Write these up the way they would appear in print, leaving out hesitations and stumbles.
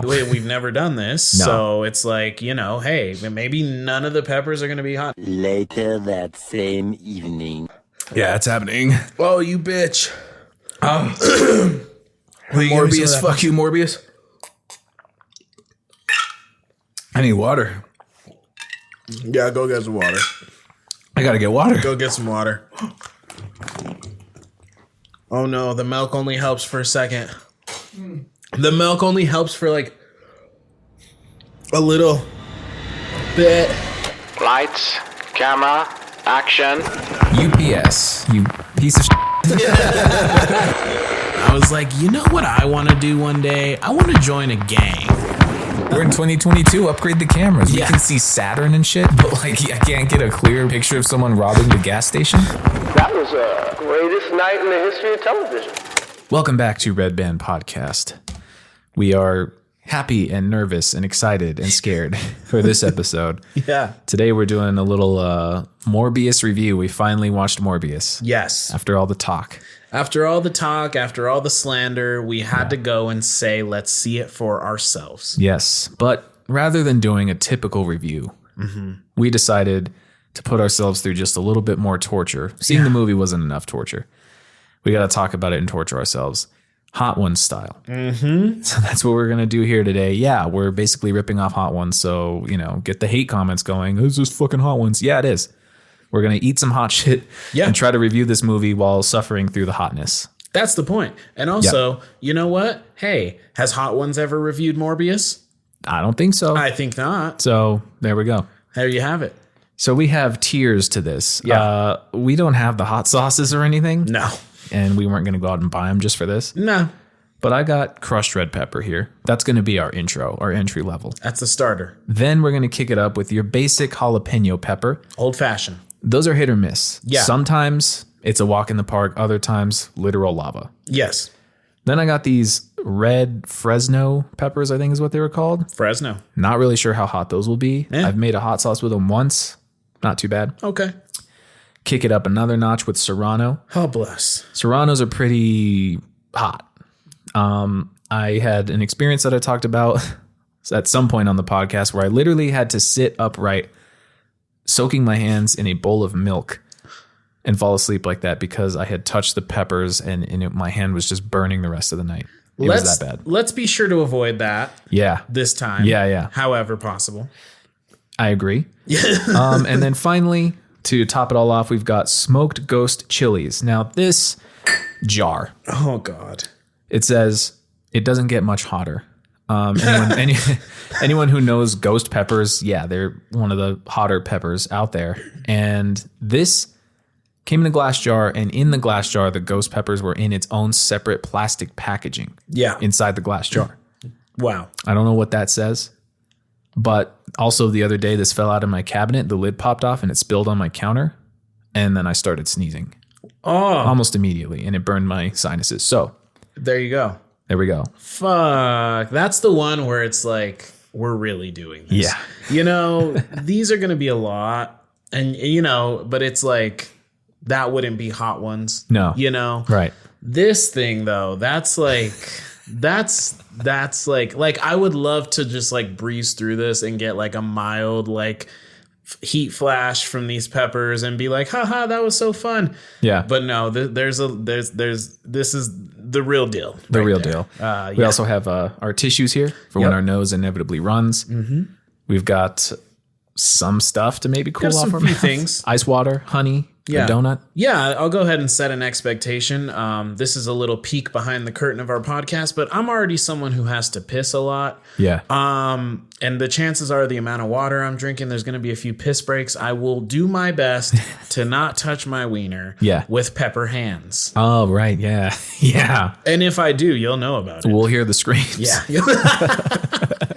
We've never done this. No. So it's like, hey, maybe none of the peppers are going to be hot. Later that same evening. Yeah, it's happening. Oh, you bitch. Morbius, fuck you, Morbius. I need water. Yeah, go get some water. I gotta get water. Go get some water. Oh no, the milk only helps for a second. The milk only helps for like a little bit. Lights, camera, action. UPS, you piece of shit. I was like, you know what I want to do one day? I want to join a gang. We're in 2022. Upgrade the cameras. Yeah. We can see Saturn and shit, but like I can't get a clear picture of someone robbing the gas station. That was the greatest night in the history of television. Welcome back to Redband Podcast. We are happy and nervous and excited and scared for this episode. Yeah. Today we're doing a little Morbius review. We finally watched Morbius. Yes. After all the talk. After all the talk, after all the slander, we had to go and say, let's see it for ourselves. Yes. But rather than doing a typical review, we decided to put ourselves through just a little bit more torture. Seeing the movie wasn't enough torture. We got to talk about it and torture ourselves. Hot Ones style. So that's what we're going to do here today. Yeah, we're basically ripping off Hot Ones. So, get the hate comments going. This is fucking Hot Ones. Yeah, it is. We're going to eat some hot shit and try to review this movie while suffering through the hotness. That's the point. And also, you know what? Hey, has Hot Ones ever reviewed Morbius? I don't think so. I think not. So there we go. There you have it. So we have tiers to this. Yeah. We don't have the hot sauces or anything. No. And we weren't going to go out and buy them just for this. No. But I got crushed red pepper here. That's going to be our intro, our entry level. That's the starter. Then we're going to kick it up with your basic jalapeno pepper. Old fashioned. Those are hit or miss. Yeah. Sometimes it's a walk in the park. Other times, literal lava. Yes. Then I got these red Fresno peppers, I think is what they were called. Fresno. Not really sure how hot those will be. I've made a hot sauce with them once. Not too bad. Okay. Kick it up another notch with Serrano. Oh, bless. Serranos are pretty hot. I had an experience that I talked about at some point on the podcast where I literally had to sit upright, soaking my hands in a bowl of milk and fall asleep like that because I had touched the peppers and my hand was just burning the rest of the night. It was that bad. Let's be sure to avoid that. Yeah. This time. Yeah. However possible. I agree. And then finally, to top it all off, we've got smoked ghost chilies. Now this jar. Oh, God. It says it doesn't get much hotter. Anyone who knows ghost peppers, they're one of the hotter peppers out there. And this came in a glass jar, and in the glass jar, the ghost peppers were in its own separate plastic packaging. Yeah. Inside the glass jar. Wow. I don't know what that says. But also the other day, this fell out of my cabinet. The lid popped off and it spilled on my counter. And then I started sneezing. Oh. Almost immediately. And it burned my sinuses. So. There you go. There we go. Fuck. That's the one where it's like, we're really doing this. Yeah. These are going to be a lot. And, but it's like, that wouldn't be Hot Ones. No. Right. This thing, though, that's like, that's like, I would love to just like breeze through this and get like a mild, like, heat flash from these peppers and be like, haha, that was so fun. Yeah. But no, this is the real deal. The real deal. We also have our tissues here for when our nose inevitably runs. Mm-hmm. We've got some stuff to maybe cool off our mouth. Things. Ice water, honey, a donut. Yeah, I'll go ahead and set an expectation. This is a little peek behind the curtain of our podcast, but I'm already someone who has to piss a lot. Yeah. And the chances are the amount of water I'm drinking, there's going to be a few piss breaks. I will do my best to not touch my wiener with pepper hands. Oh, right. Yeah. Yeah. And if I do, you'll know about it. We'll hear the screams. Yeah.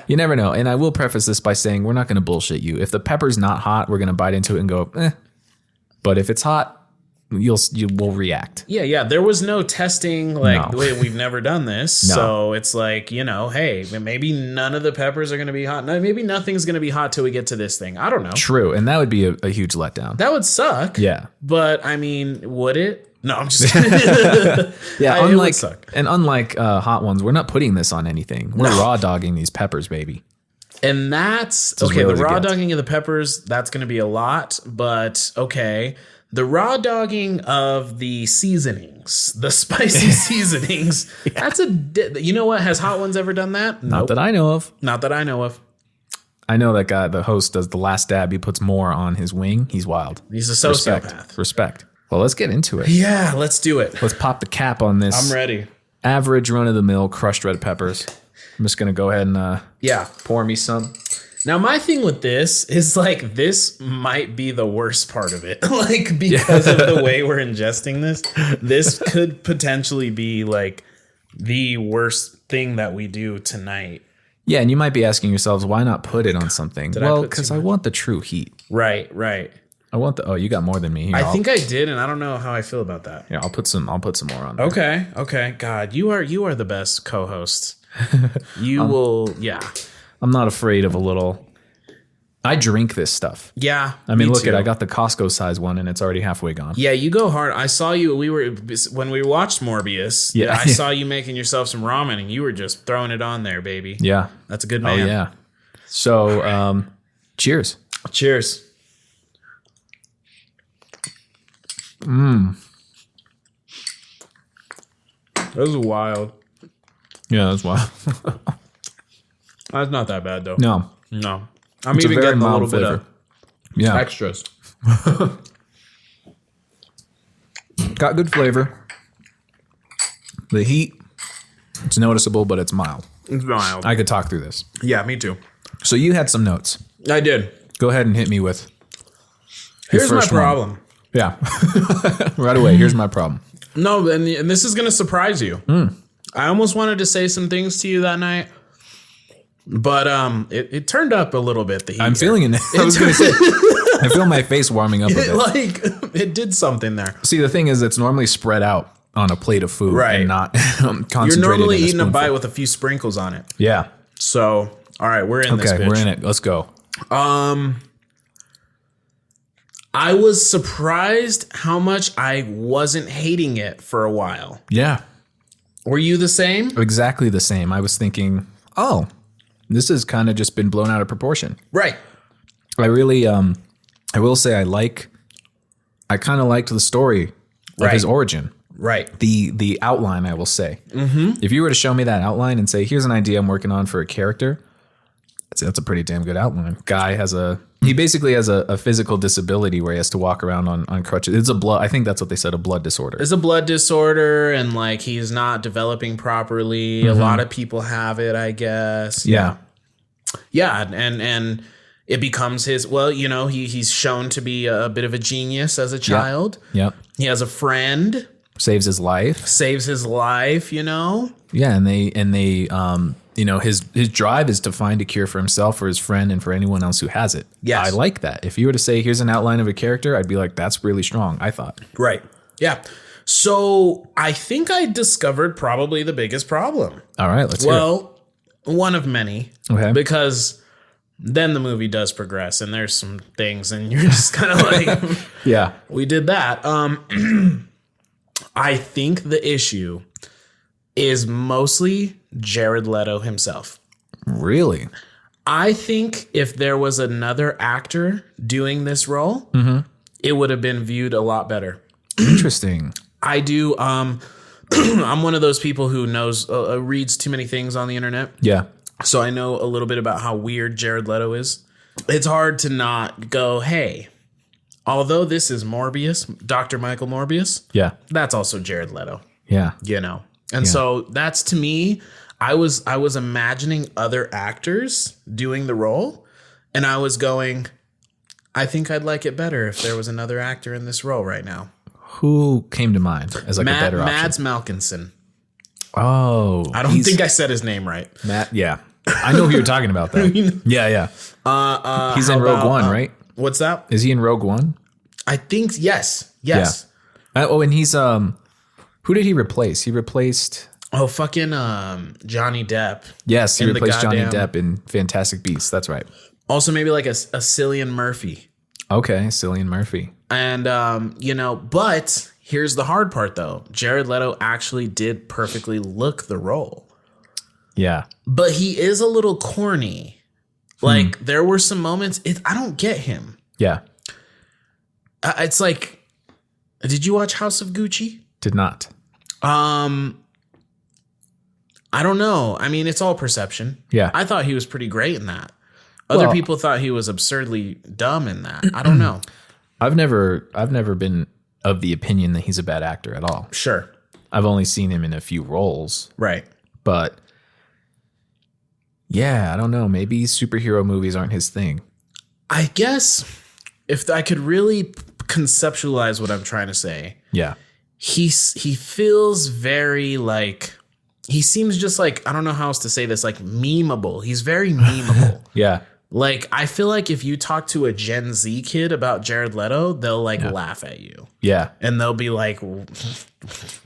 You never know. And I will preface this by saying we're not going to bullshit you. If the pepper's not hot, we're going to bite into it and go, eh. But if it's hot, you will react. Yeah. There was no testing. We've never done this. No. So it's like, hey, maybe none of the peppers are going to be hot. No, maybe nothing's going to be hot till we get to this thing. I don't know. True. And that would be a huge letdown. That would suck. Yeah. But I mean, would it? No, I'm just kidding. Yeah, It would suck. unlike Hot Ones, we're not putting this on anything. We're raw dogging these peppers, baby. And that's as okay. real The as it raw gets. dogging of the peppers, that's going to be a lot, but okay. The raw dogging of the seasonings, the spicy seasonings, that's you know what? Has Hot Ones ever done that? Not Nope. that I know of. Not that I know of. I know that guy, the host, does the last dab. He puts more on his wing. He's wild. He's a sociopath. Respect. Well, let's get into it. Yeah, let's do it. Let's pop the cap on this. I'm ready. Average run-of-the-mill crushed red peppers. I'm just going to go ahead and Yeah. pour me some. Now, my thing with this is like, this might be the worst part of it. Like, because of the way we're ingesting this could potentially be like the worst thing that we do tonight. Yeah, and you might be asking yourselves, why not put it on something? I Well, put because too I want the true heat. Right. I want the. Oh, you got more than me. Here, I think I did, and I don't know how I feel about that. Yeah, I'll put some more on there. Okay. God, you are the best co-host. You will, yeah. I'm not afraid of a little. I drink this stuff. Yeah. I mean, look too. at I got the Costco size one, and it's already halfway gone. Yeah, you go hard. I saw you. When we watched Morbius. Yeah. I saw you making yourself some ramen, and you were just throwing it on there, baby. Yeah. That's a good Oh man. yeah. So, cheers. Cheers. That was wild. Yeah, that's wild. That's not that bad though. No, No. I'm it's a even very getting a mild little bit flavor. of Yeah, extras. got good flavor. The heat, it's noticeable, but it's mild. It's mild. I could talk through this. Yeah, me too. So you had some notes. I did. Go ahead and hit me with. your Here's my first one. problem. Yeah, right away. Here's my problem. No, and this is going to surprise you. I almost wanted to say some things to you that night, but it turned up a little bit. The heat I'm here. feeling it. I was going to say. I feel my face warming up a bit. Like it did something there. See, the thing is, it's normally spread out on a plate of food, Right. and not concentrated. You're normally in a eating a spoonful. bite with a few sprinkles on it. Yeah. So, all right, we're in this Okay, bitch. we're in it. Let's go. I was surprised how much I wasn't hating it for a while. Yeah. Were you the same? Exactly the same. I was thinking, oh, this has kind of just been blown out of proportion. Right. I really, I will say I kind of liked the story of his origin. Right. The outline, I will say. Mm-hmm. If you were to show me that outline and say, here's an idea I'm working on for a character, that's a pretty damn good outline. Guy he basically has a physical disability where he has to walk around on crutches. It's I think that's what they said, a blood disorder. It's a blood disorder, and like he's not developing properly. A lot of people have it, I guess. Yeah. Yeah, and it becomes his. Well, you know, he's shown to be a bit of a genius as a child. Yep. He has a friend, Saves his life. saves his life. You know. Yeah, and they you know, his drive is to find a cure for himself, for his friend, and for anyone else who has it. Yes. I like that. If you were to say, here's an outline of a character, I'd be like, that's really strong, I thought. Right. Yeah. So I think I discovered probably the biggest problem. All right, let's hear it. Well, one of many. Okay. Because then the movie does progress, and there's some things, and you're just kind of like, Yeah. we did that. I think the issue is mostly Jared Leto himself. Really? I think if there was another actor doing this role, it would have been viewed a lot better. Interesting. I do. I'm one of those people who knows reads too many things on the internet, Yeah. so I know a little bit about how weird Jared Leto is. It's hard to not go, hey, although this is Morbius, Dr. Michael Morbius, Yeah. that's also Jared Leto, Yeah. you know. And so that's, to me, I was imagining other actors doing the role, and I was going, I think I'd like it better if there was another actor in this role right now. Who came to mind as like a better option? Mads Malkinson. Oh. I don't think I said his name right. Matt, yeah. I know who you're talking about, though. Yeah, yeah. He's in how Rogue about, One, right? What's that? Is he in Rogue One? I think yes. Yes. Oh, and he's who did he replace? He replaced Oh, fucking Johnny Depp. Yes, he In the replaced Johnny goddamn- Depp in Fantastic Beasts. That's right. Also maybe like a Cillian Murphy. Okay, Cillian Murphy. And you know, but here's the hard part, though. Jared Leto actually did perfectly look the role. Yeah. But he is a little corny. Like, there were some moments. I don't get him. Yeah. It's like, did you watch House of Gucci? Did not. I don't know. I mean, it's all perception. Yeah. I thought he was pretty great in that. Other people thought he was absurdly dumb in that. I don't know. I've never been of the opinion that he's a bad actor at all. Sure. I've only seen him in a few roles. Right. But yeah, I don't know. Maybe superhero movies aren't his thing. I guess if I could really conceptualize what I'm trying to say, Yeah. he feels very like, he seems just like, I don't know how else to say this, like memeable. He's very memeable. Yeah. Like, I feel like if you talk to a Gen Z kid about Jared Leto, they'll like laugh at you. Yeah. And they'll be like,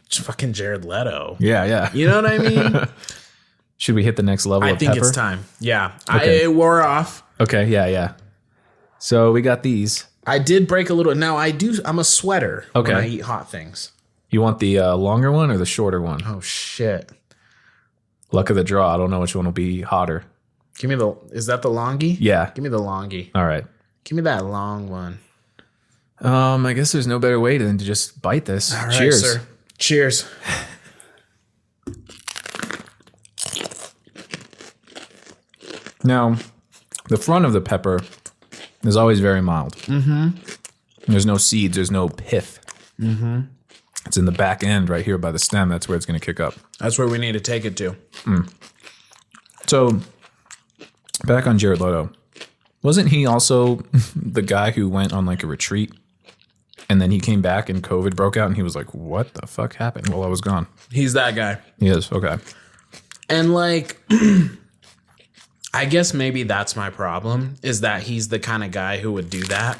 fucking Jared Leto. Yeah. Yeah. You know what I mean? Should we hit the next level I of think pepper? it's time. Yeah. Okay. It wore off. Okay. Yeah. Yeah. So we got these. I did break a little. Now I'm a sweater Okay. when I eat hot things. You want the longer one or the shorter one? Oh, shit. Luck of the draw. I don't know which one will be hotter. Give me is that the longie? Yeah. Give me the longie. All right. Give me that long one. I guess there's no better way than to just bite this. All right, Cheers. sir. Cheers. Now, the front of the pepper is always very mild. Mm-hmm. There's no seeds. There's no pith. Mm-hmm. It's in the back end right here by the stem. That's where it's going to kick up. That's where we need to take it to. So, back on Jared Leto. Wasn't he also the guy who went on like a retreat and then he came back and COVID broke out and he was like, what the fuck happened while I was gone? He's that guy. He is. Okay. And like, I guess maybe that's my problem, is that he's the kind of guy who would do that.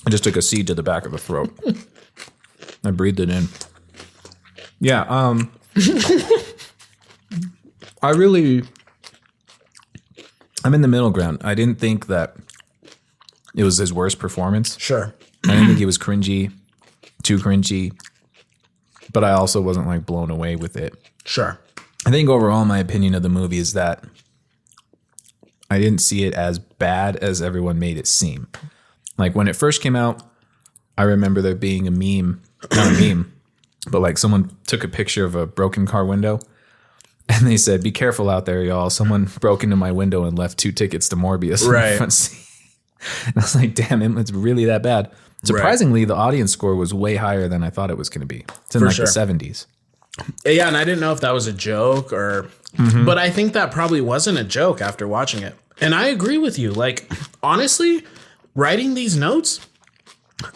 I just took a seed to the back of the throat. I breathed it in. Yeah. I'm in the middle ground. I didn't think that it was his worst performance. Sure. I didn't think he was cringy, too cringy, but I also wasn't like blown away with it. Sure. I think overall my opinion of the movie is that I didn't see it as bad as everyone made it seem. Like when it first came out, I remember there being a meme, not a meme, but like someone took a picture of a broken car window and they said, "Be careful out there, y'all. Someone broke into my window and left 2 tickets to Morbius." in the Right. front seat." And I was like, damn, it's really that bad. Surprisingly, the audience score was way higher than I thought it was going to be. It's in For like sure. the 70s. Yeah, and I didn't know if that was a joke or... But I think that probably wasn't a joke after watching it. And I agree with you. Like, honestly, writing these notes,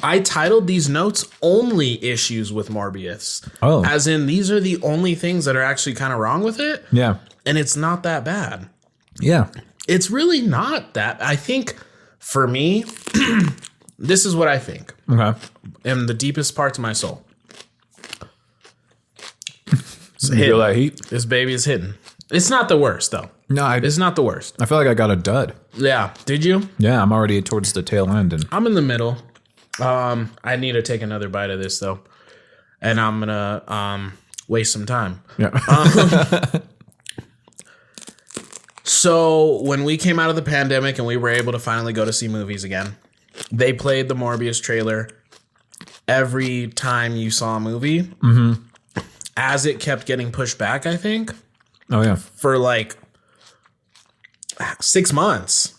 I titled these notes only issues with Morbius. Oh. As in, these are the only things that are actually kind of wrong with it. Yeah. And it's not that bad. Yeah. It's really not that. I think, for me, this is what I think. Okay. In the deepest parts of my soul. It's You feel that heat? This baby is hidden. It's not the worst, though. No, It's not the worst. I feel like I got a dud. Yeah. Did you? Yeah, I'm already towards the tail end. And I'm in the middle. I need to take another bite of this, though. And I'm going to waste some time. yeah. So when we came out of the pandemic and we were able to finally go to see movies again, they played the Morbius trailer every time you saw a movie. Mm-hmm. As it kept getting pushed back, I think, Oh, yeah. for like 6 months.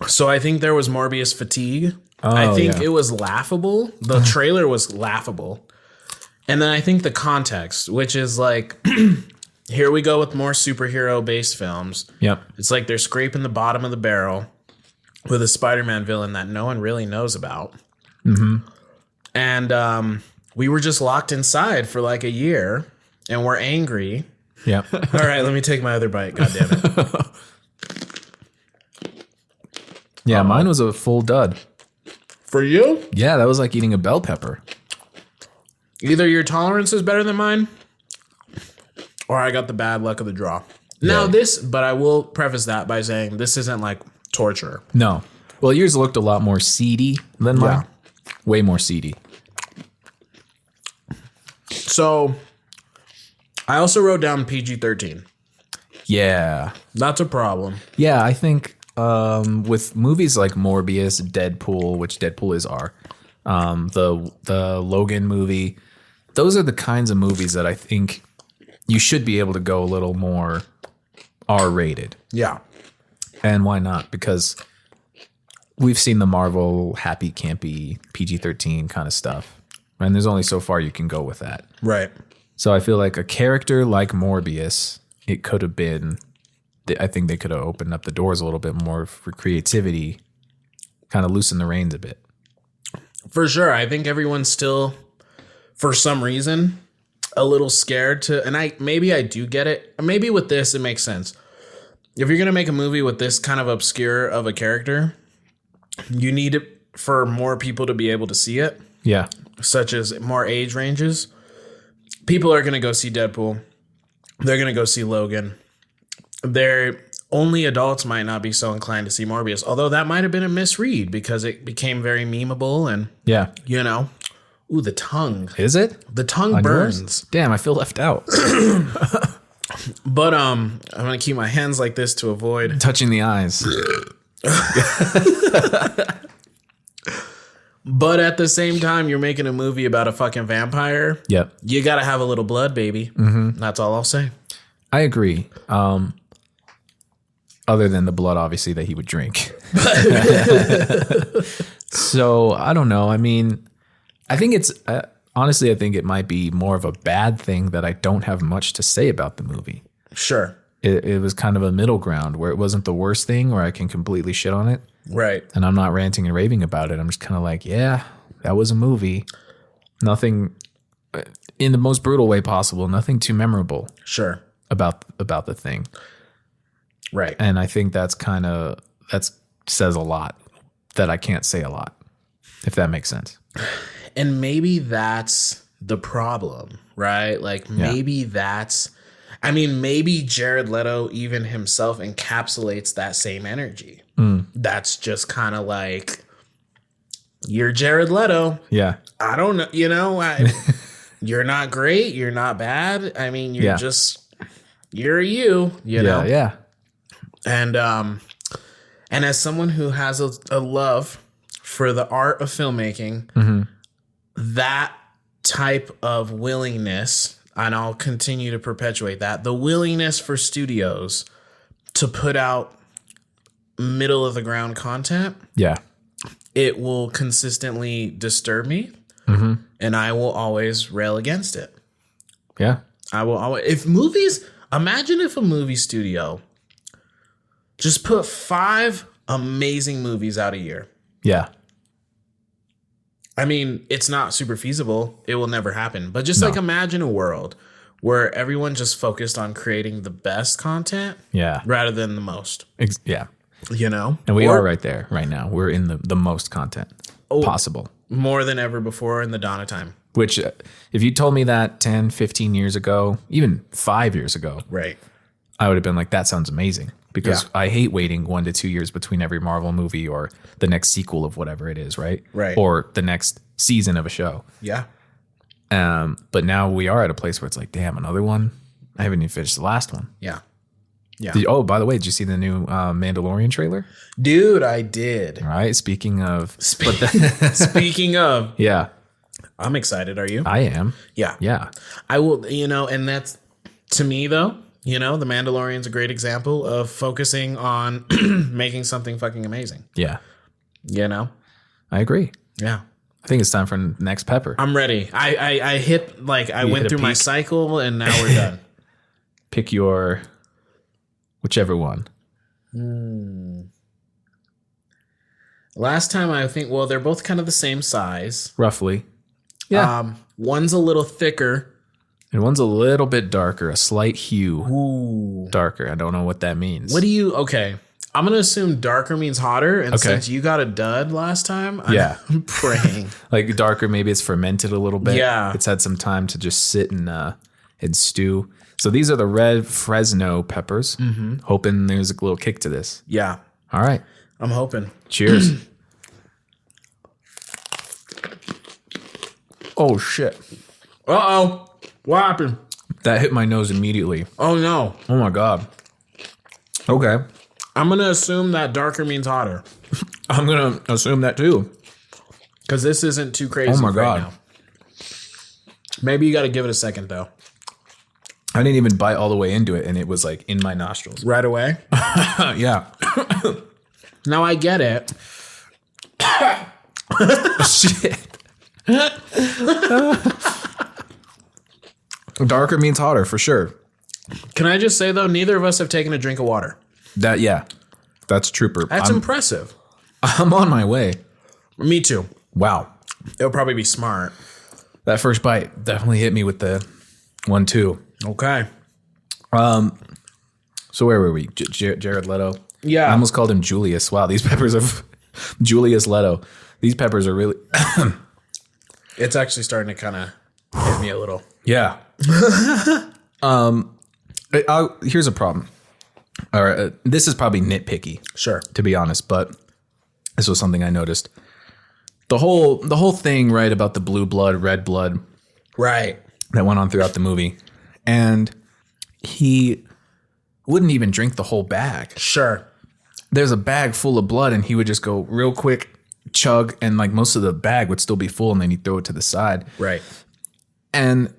So I think there was Morbius fatigue. I think yeah. it was laughable. The trailer was laughable. And then I think the context, which is like, here we go with more superhero-based films. Yep. It's like they're scraping the bottom of the barrel with a Spider-Man villain that no one really knows about. Mm-hmm. And we were just locked inside for like a year, and we're angry. Yep. All right, let me take my other bite. God damn it. Yeah, mine was a full dud. For you, Yeah, that was like eating a bell pepper. either your tolerance is better than mine, or I got the bad luck of the draw. Now Yeah. but I will preface that by saying this isn't like torture. No. Well, yours looked a lot more seedy than mine. Way more seedy. So I also wrote down PG-13. Yeah. That's a problem. Yeah, I think with movies like Morbius, Deadpool, which Deadpool is R, the Logan movie, those are the kinds of movies that I think you should be able to go a little more R-rated. Yeah. And why not? Because we've seen the Marvel happy, campy, PG-13 kind of stuff. And there's only so far you can go with that. Right. So I feel like a character like Morbius, it could have been, I think they could have opened up the doors a little bit more for creativity, kind of loosen the reins a bit. For sure. I think everyone's still, for some reason, a little scared to, and maybe I do get it. Maybe with this, it makes sense. If you're going to make a movie with this kind of obscure of a character, you need it for more people to be able to see it. Yeah. Such as more age ranges. People are going to go see Deadpool. They're going to go see Logan. Only adults might not be so inclined to see Morbius, although that might have been a misread because it became very memeable and, you know, ooh, the tongue. Is it? The tongue On burns. yours? Damn, I feel left out. But I'm going to keep my hands like this to avoid. Touching the eyes. But at the same time, you're making a movie about a fucking vampire. Yep. You got to have a little blood, baby. Mm-hmm. That's all I'll say. I agree. Other than the blood, obviously, that he would drink. So, I don't know. I mean, I think it's, honestly, I think it might be more of a bad thing that I don't have much to say about the movie. Sure. It was kind of a middle ground where it wasn't the worst thing where I can completely shit on it. Right. And I'm not ranting and raving about it. I'm just kind of like, yeah, that was a movie. Nothing, in the most brutal way possible, nothing too memorable. Sure. About the thing. Right. And I think that says a lot that I can't say a lot, if that makes sense. And maybe that's the problem, right? Like maybe maybe Jared Leto even himself encapsulates that same energy. That's just kind of like, you're Jared Leto. Yeah. I don't know. You know, you're not great. You're not bad. I mean, you're you, you know? Yeah. And as someone who has a love for the art of filmmaking, that type of willingness, and I'll continue to perpetuate that, the willingness for studios to put out middle of the ground content, it will consistently disturb me, and I will always rail against it. Yeah. I will always, imagine if a movie studio just put 5 amazing movies out a year. Yeah. I mean, it's not super feasible. It will never happen. But just like imagine a world where everyone just focused on creating the best content rather than the most. Yeah. You know? And we are right there right now. We're in the most content possible. More than ever before in the dawn of time. Which, if you told me that 10, 15 years ago, even 5 years ago, right, I would have been like, that sounds amazing. Because I hate waiting 1 to 2 years between every Marvel movie or the next sequel of whatever it is, right? Right. Or the next season of a show. Yeah. But now we are at a place where it's like, damn, another one? I haven't even finished the last one. Yeah. Yeah. By the way, did you see the new Mandalorian trailer? Dude, I did. All right. Speaking of. Speaking of. Yeah. I'm excited. Are you? I am. Yeah. Yeah. I will, and that's, to me, though, the Mandalorian's a great example of focusing on making something fucking amazing. Yeah. I agree. Yeah. I think it's time for next pepper. I'm ready. I hit, I went through my cycle and now we're done. Pick your whichever one. Last time I think, they're both kind of the same size. Roughly. Yeah. One's a little thicker. And one's a little bit darker, a slight hue. Ooh. Darker. I don't know what that means. Okay. I'm going to assume darker means hotter. And since you got a dud last time, I'm praying. Like darker, maybe it's fermented a little bit. Yeah. It's had some time to just sit and and stew. So these are the red Fresno peppers. Hoping there's a little kick to this. Yeah. All right. I'm hoping. Cheers. Oh, shit. Uh-oh. What happened? That hit my nose immediately. Oh, no. Oh, my God. Okay. I'm going to assume that darker means hotter. I'm going to assume that, too. Because this isn't too crazy. Oh, my right God. now. Maybe you got to give it a second, though. I didn't even bite all the way into it, and it was, like, in my nostrils. Right away? Yeah. Now I get it. Shit. Darker means hotter, for sure. Can I just say, though, neither of us have taken a drink of water. That's trooper. That's impressive. I'm on my way. Me too. Wow. It'll probably be smart. That first bite definitely hit me with the 1-2. Okay. So where were we? Jared Leto? Yeah. I almost called him Julius. Wow, these peppers are... Julius Leto. These peppers are really... It's actually starting to kind of hit me a little. Yeah. Here's a problem. All right, this is probably nitpicky, Sure. to be honest, but this was something I noticed. The whole thing, right, about the blue blood, red blood Right. that went on throughout the movie, and he wouldn't even drink the whole bag. Sure. There's a bag full of blood, and he would just go real quick, chug, and like most of the bag would still be full, and then he'd throw it to the side. Right. And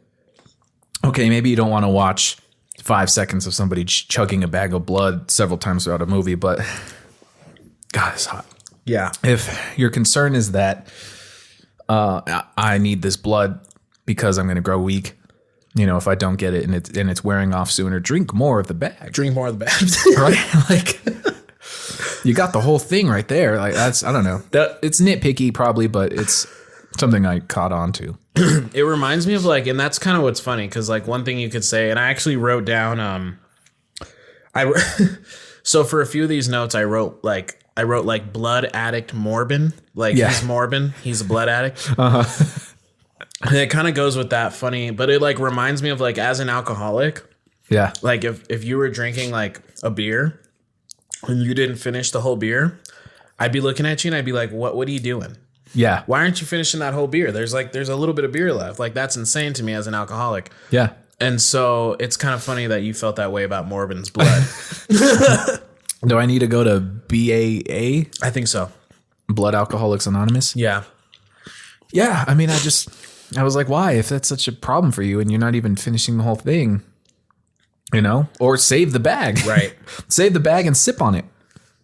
okay, maybe you don't want to watch 5 seconds of somebody chugging a bag of blood several times throughout a movie, but God, it's hot. Yeah. If your concern is that I need this blood because I'm going to grow weak, you know, if I don't get it and it's wearing off sooner, drink more of the bag. Drink more of the bag. Right? Like, you got the whole thing right there. Like, that's, I don't know. It's nitpicky probably, but it's something I caught on to. It reminds me of like, and that's kind of what's funny, because like one thing you could say, and I actually wrote down, so for a few of these notes, I wrote like blood addict Morbin, like Yeah. he's Morbin, he's a blood addict. And it kind of goes with that funny, but it like reminds me of like as an alcoholic, Yeah. like if you were drinking like a beer and you didn't finish the whole beer, I'd be looking at you and I'd be like, what are you doing? Yeah. Why aren't you finishing that whole beer? There's a little bit of beer left. Like that's insane to me as an alcoholic. Yeah. And so it's kind of funny that you felt that way about Morbin's blood. Do I need to go to BAA? I think so. Blood Alcoholics Anonymous? Yeah. Yeah. I mean, I was like, why? If that's such a problem for you and you're not even finishing the whole thing, you know? Or save the bag. Right. Save the bag and sip on it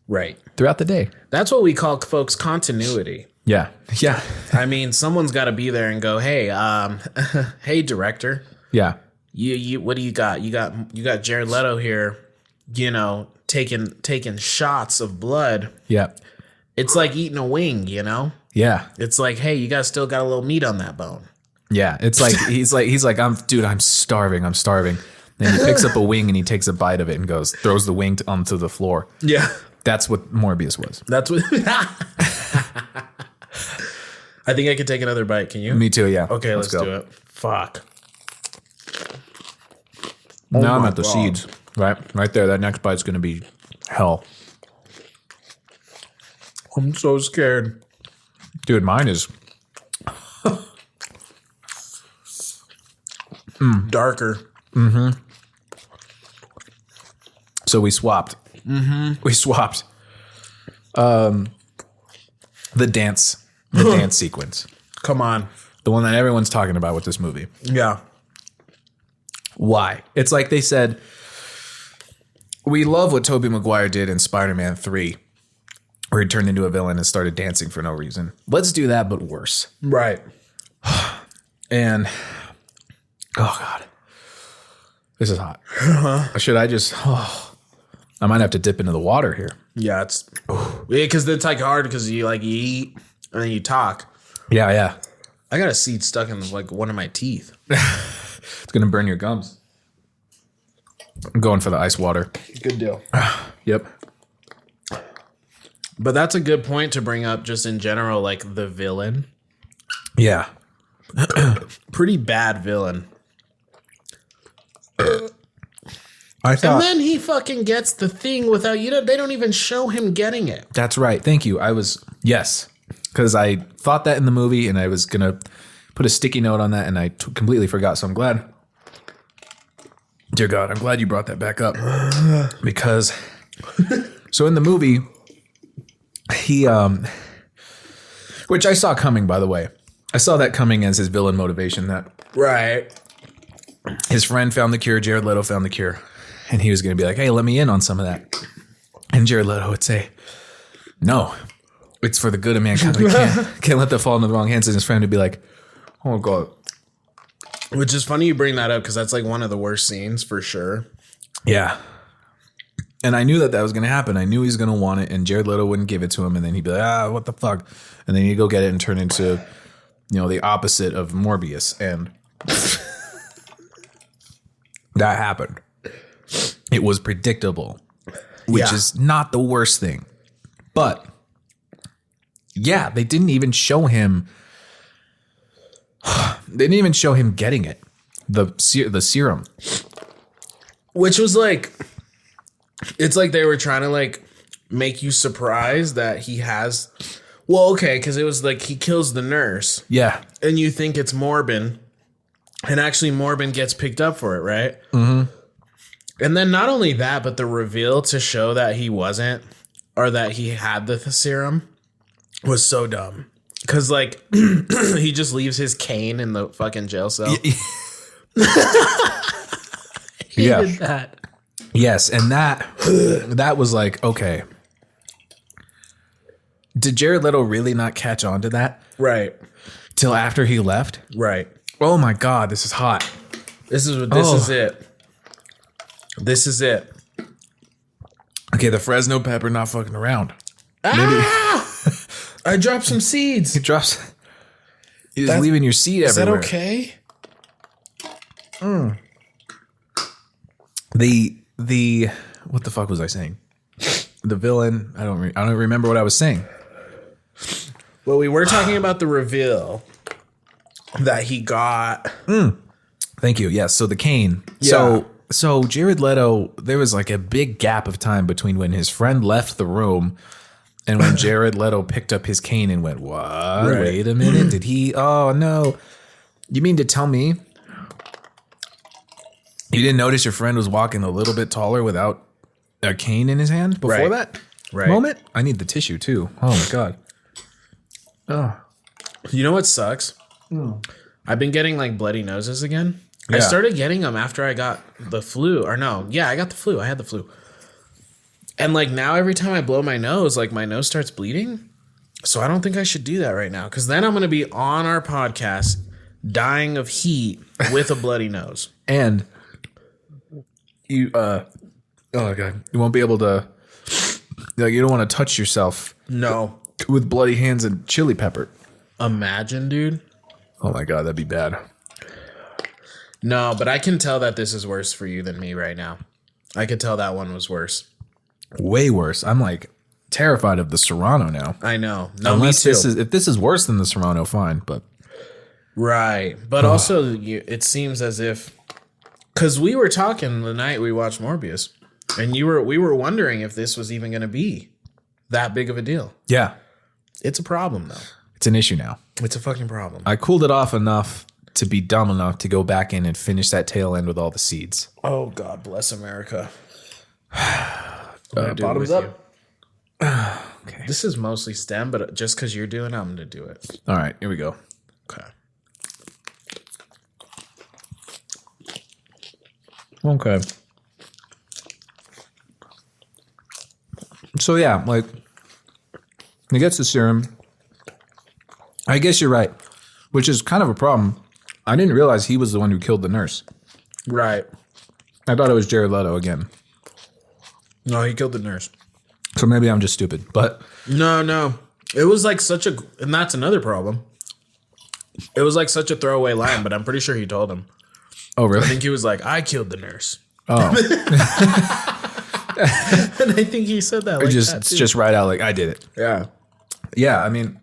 Right. throughout the day. That's what we call, folks, continuity. Yeah. Yeah. I mean, someone's got to be there and go, hey, hey, director, Yeah. you, what do you got? You got Jared Leto here, you know, taking shots of blood. Yeah. It's like eating a wing, you know? Yeah. It's like, hey, you guys still got a little meat on that bone. Yeah. It's like, he's like, I'm starving. I'm starving. And he picks up a wing and he takes a bite of it and throws the wing onto the floor. Yeah. That's what Morbius was. That's what. I think I could take another bite. Can you? Me too. Yeah. Okay, let's go. do it. Fuck. Now I'm my at the God. seeds. Right there. That next bite's going to be hell. I'm so scared. Dude, mine is Darker. so we swapped. We swapped. The dance sequence. Come on. The one that everyone's talking about with this movie. Yeah. Why? It's like they said, we love what Tobey Maguire did in Spider-Man 3, where he turned into a villain and started dancing for no reason. Let's do that, but worse. Right. And, oh God, this is hot. Should I just, I might have to dip into the water here. Yeah, because it's like hard because you eat and then you talk. Yeah. I got a seed stuck in like one of my teeth. It's going to burn your gums. I'm going for the ice water. Good deal. Yep. But that's a good point to bring up just in general, like the villain. Yeah. Pretty bad villain. I thought, And then he fucking gets the thing without, they don't even show him getting it. that's right. Thank you. Yes. Because I thought that in the movie and I was going to put a sticky note on that and I completely forgot. So I'm glad. Dear God, I'm glad you brought that back up. Because, so in the movie, he, which I saw coming, by the way. I saw that coming as his villain motivation, that Right. his friend found the cure, Jared Leto found the cure. And he was going to be like, hey, let me in on some of that. And Jared Leto would say, no, it's for the good of mankind. We can't let that fall into the wrong hands. And his friend would be like, oh, God. Which is funny you bring that up because that's like one of the worst scenes for sure. Yeah. And I knew that was going to happen. I knew he was going to want it. And Jared Leto wouldn't give it to him. And then he'd be like, what the fuck? And then he'd go get it and turn into, the opposite of Morbius. And that happened. It was predictable, which is not the worst thing. But yeah, they didn't even show him. They didn't even show him getting it. The serum. Which was like, it's like they were trying to like make you surprised that he has. Well, okay, because it was like he kills the nurse. Yeah. And you think it's Morbin. And actually Morbin gets picked up for it, right? Mm-hmm. And then not only that, but the reveal to show that he wasn't, or that he had the serum, was so dumb. Because, like, he just leaves his cane in the fucking jail cell. Yeah. Did that. Yes, and that was like, okay. Did Jared Leto really not catch on to that? Right. Till after he left? Right. Oh my God, this is hot. This is it. This is it. Okay, the Fresno pepper not fucking around. I dropped some seeds. He drops. He's leaving your seed everywhere. Is that okay? The what the fuck was I saying? The villain. I don't remember what I was saying. Well, we were talking about the reveal that he got. Thank you. Yes. So the cane. Yeah. So Jared Leto, there was like a big gap of time between when his friend left the room and when Jared Leto picked up his cane and went, what? Right. Wait a minute. Did he? Oh, no. You mean to tell me you didn't notice your friend was walking a little bit taller without a cane in his hand before that moment? I need the tissue too. Oh, my God. Oh. You know what sucks? I've been getting like bloody noses again. I Yeah. started getting them after I got the flu. Or no, yeah, I got the flu. I had the flu. And like now every time I blow my nose, like my nose starts bleeding. So I don't think I should do that right now. Because then I'm going to be on our podcast dying of heat with a bloody nose. And you, oh my God, you won't be able to, like, you don't want to touch yourself No. with bloody hands and chili pepper. Imagine, dude. Oh my God, that'd be bad. No, but I can tell that this is worse for you than me right now. I could tell that one was worse. Way worse. I'm like terrified of the Serrano now. I know. No, Unless me too. if this is worse than the Serrano, fine. But Right. But also, it seems as if, because we were talking the night we watched Morbius, and we were wondering if this was even going to be that big of a deal. yeah, It's a problem, though. it's an issue now. It's a fucking problem. I cooled it off enough to be dumb enough to go back in and finish that tail end with all the seeds. Oh, God bless America. Bottoms up. Okay. This is mostly stem, but just because you're doing it, I'm going to do it. All right, here we go. Okay. Okay. So yeah, like he gets the serum. I guess you're right, which is kind of a problem. I didn't realize he was the one who killed the nurse. Right. I thought it was Jared Leto again. No, he killed the nurse. So maybe I'm just stupid, but No. It was like and that's another problem. It was like such a throwaway line, but I'm pretty sure he told him. oh I really? think he was like, I killed the nurse. Oh, And I think he said that like that it's too. just right out like I did it. Yeah. Yeah, I mean,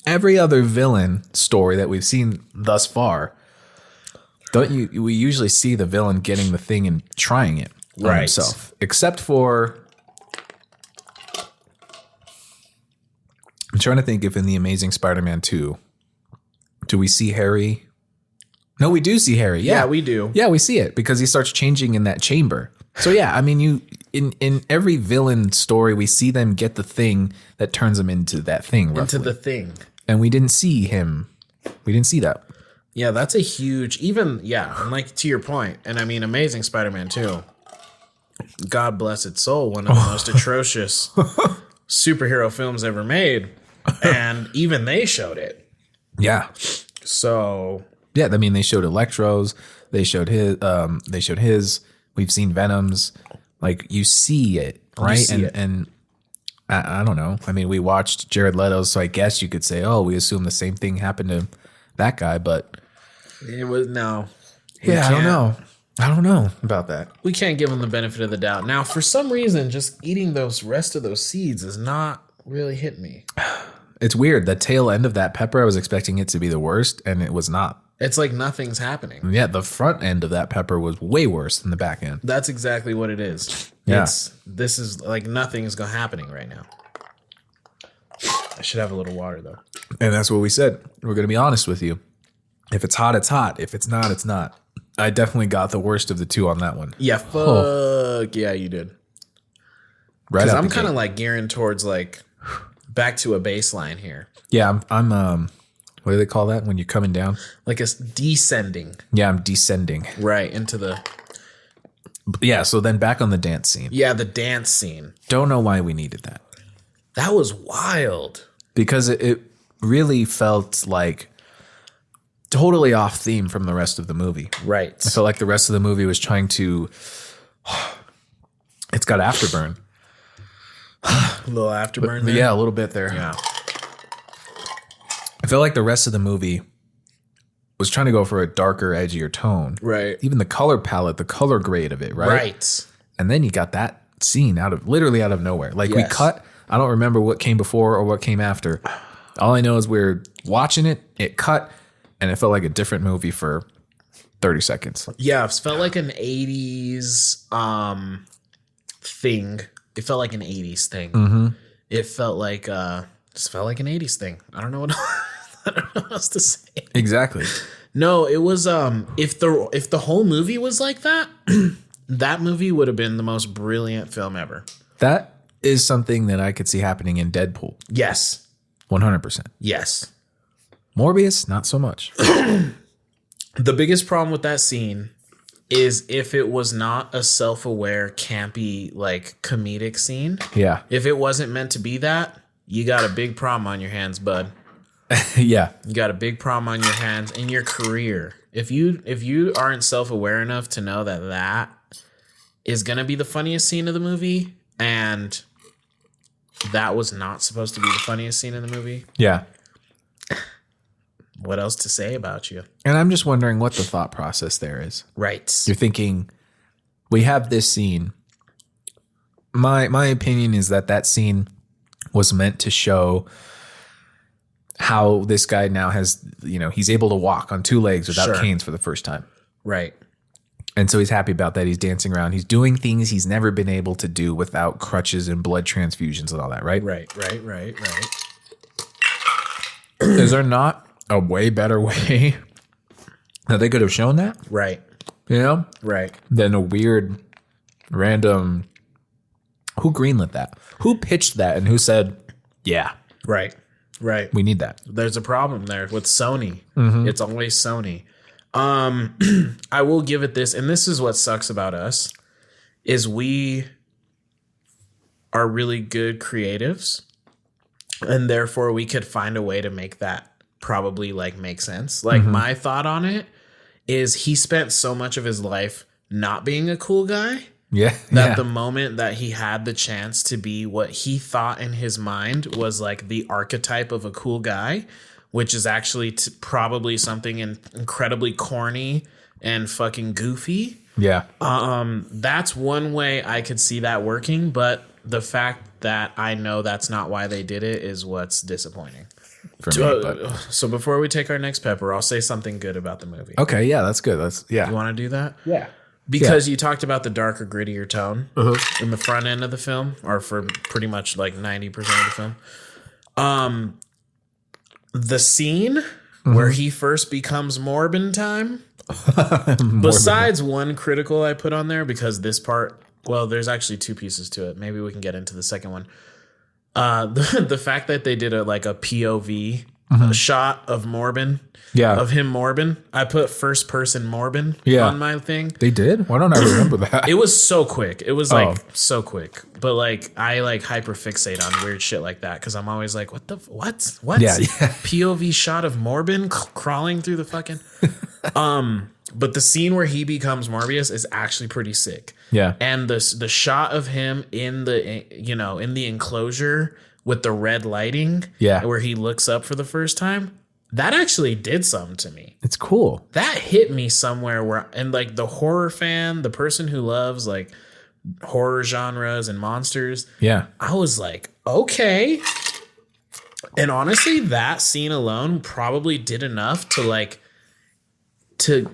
every other villain story that we've seen thus far Don't you? We usually see the villain getting the thing and trying it on himself, except for. I'm trying to think if in the Amazing Spider-Man 2, do we see Harry? No, we do see Harry. Yeah, we do. Yeah, we see it because he starts changing in that chamber. So yeah, I mean, you in every villain story, we see them get the thing that turns them into that thing. Roughly. Into the thing. And we didn't see him. We didn't see that. Yeah, that's a huge, and like to your point, and I mean, Amazing Spider-Man 2, God bless its soul, one of the most atrocious superhero films ever made. And even they showed it. Yeah. So. Yeah, I mean, they showed Electro's. They showed his. We've seen Venom's. Like, you see it, right? And I don't know. I mean, we watched Jared Leto's, so I guess you could say, oh, we assume the same thing happened to that guy, but. It was, no. Yeah, I don't know. I don't know about that. We can't give him the benefit of the doubt. Now, for some reason, just eating those rest of those seeds is not really hit me. It's weird. The tail end of that pepper, I was expecting it to be the worst, and it was not. It's like nothing's happening. Yeah, the front end of that pepper was way worse than the back end. That's exactly what it is. Yeah. This is like nothing's happening right now. I should have a little water, though. And that's what we said. We're going to be honest with you. If it's hot, it's hot. If it's not, it's not. I definitely got the worst of the two on that one. Yeah, fuck. Yeah, you did. Right. Because I'm kind of like gearing towards like back to a baseline here. Yeah, I'm what do they call that when you're coming down? Like a descending. Yeah, I'm descending. Right, into the... Yeah, so then back on the dance scene. Yeah, the dance scene. Don't know why we needed that. That was wild. Because it really felt like totally off theme from the rest of the movie. Right. I felt like the rest of the movie was trying to... It's got afterburn. A little afterburn there. Yeah, a little bit there. Yeah. I feel like the rest of the movie was trying to go for a darker, edgier tone. Right. Even the color palette, the color grade of it, right? Right. And then you got that scene literally out of nowhere. Like we cut, I don't remember what came before or what came after. All I know is we're watching it cut, and it felt like a different movie for 30 seconds. Yeah, it felt like an 80s thing. It felt like an 80s thing. Mm-hmm. It felt like just felt like an 80s thing. I don't know what else to say. Exactly. No, it was if the whole movie was like that, that movie would have been the most brilliant film ever. That is something that I could see happening in Deadpool. Yes. 100%. Yes. Morbius, not so much. The biggest problem with that scene is if it was not a self-aware, campy, like comedic scene. Yeah. If it wasn't meant to be that, you got a big problem on your hands, bud. Yeah. You got a big problem on your hands in your career. If you aren't self-aware enough to know that that is going to be the funniest scene of the movie, and that was not supposed to be the funniest scene in the movie, Yeah. what else to say about you? And I'm just wondering what the thought process there is. Right. You're thinking, we have this scene. My opinion is that scene was meant to show how this guy now has, he's able to walk on two legs without canes for the first time. Right. And so he's happy about that. He's dancing around. He's doing things he's never been able to do without crutches and blood transfusions and all that, right? Right. Is there not a way better way that they could have shown that? Right. Right. Than a weird, random... Who greenlit that? Who pitched that and who said, yeah, Right. we need that? There's a problem there with Sony. It's always Sony. I will give it this, and this is what sucks about us, is we are really good creatives, and therefore we could find a way to make that probably like make sense. Like my thought on it is he spent so much of his life not being a cool guy. Yeah. That the moment that he had the chance to be what he thought in his mind was like the archetype of a cool guy, which is actually probably something incredibly corny and fucking goofy. Yeah. That's one way I could see that working, but the fact that I know that's not why they did it is what's disappointing. for me. But. So before we take our next pepper, I'll say something good about the movie. Okay, yeah, that's good. You Want to do that? Yeah. Because you talked about the darker, grittier tone in the front end of the film, or for pretty much like 90% of the film. The scene where he first becomes Morbin time, besides one critical I put on there, because this part, well, there's actually two pieces to it. Maybe we can get into the second one. The fact that they did a POV shot of Morbin. Yeah. Of him Morbin. I put first person Morbin on my thing. They did? Why don't I remember that? It was so quick. It was so quick. But I hyper fixate on weird shit like that because I'm always like, what? Yeah. POV shot of Morbin crawling through the fucking but the scene where he becomes Morbius is actually pretty sick. Yeah. And the shot of him in the in the enclosure with the red lighting, where he looks up for the first time. That actually did something to me. It's cool. That hit me somewhere where, and the horror fan, the person who loves horror genres and monsters. Yeah. I was like, okay. And honestly, that scene alone probably did enough to make the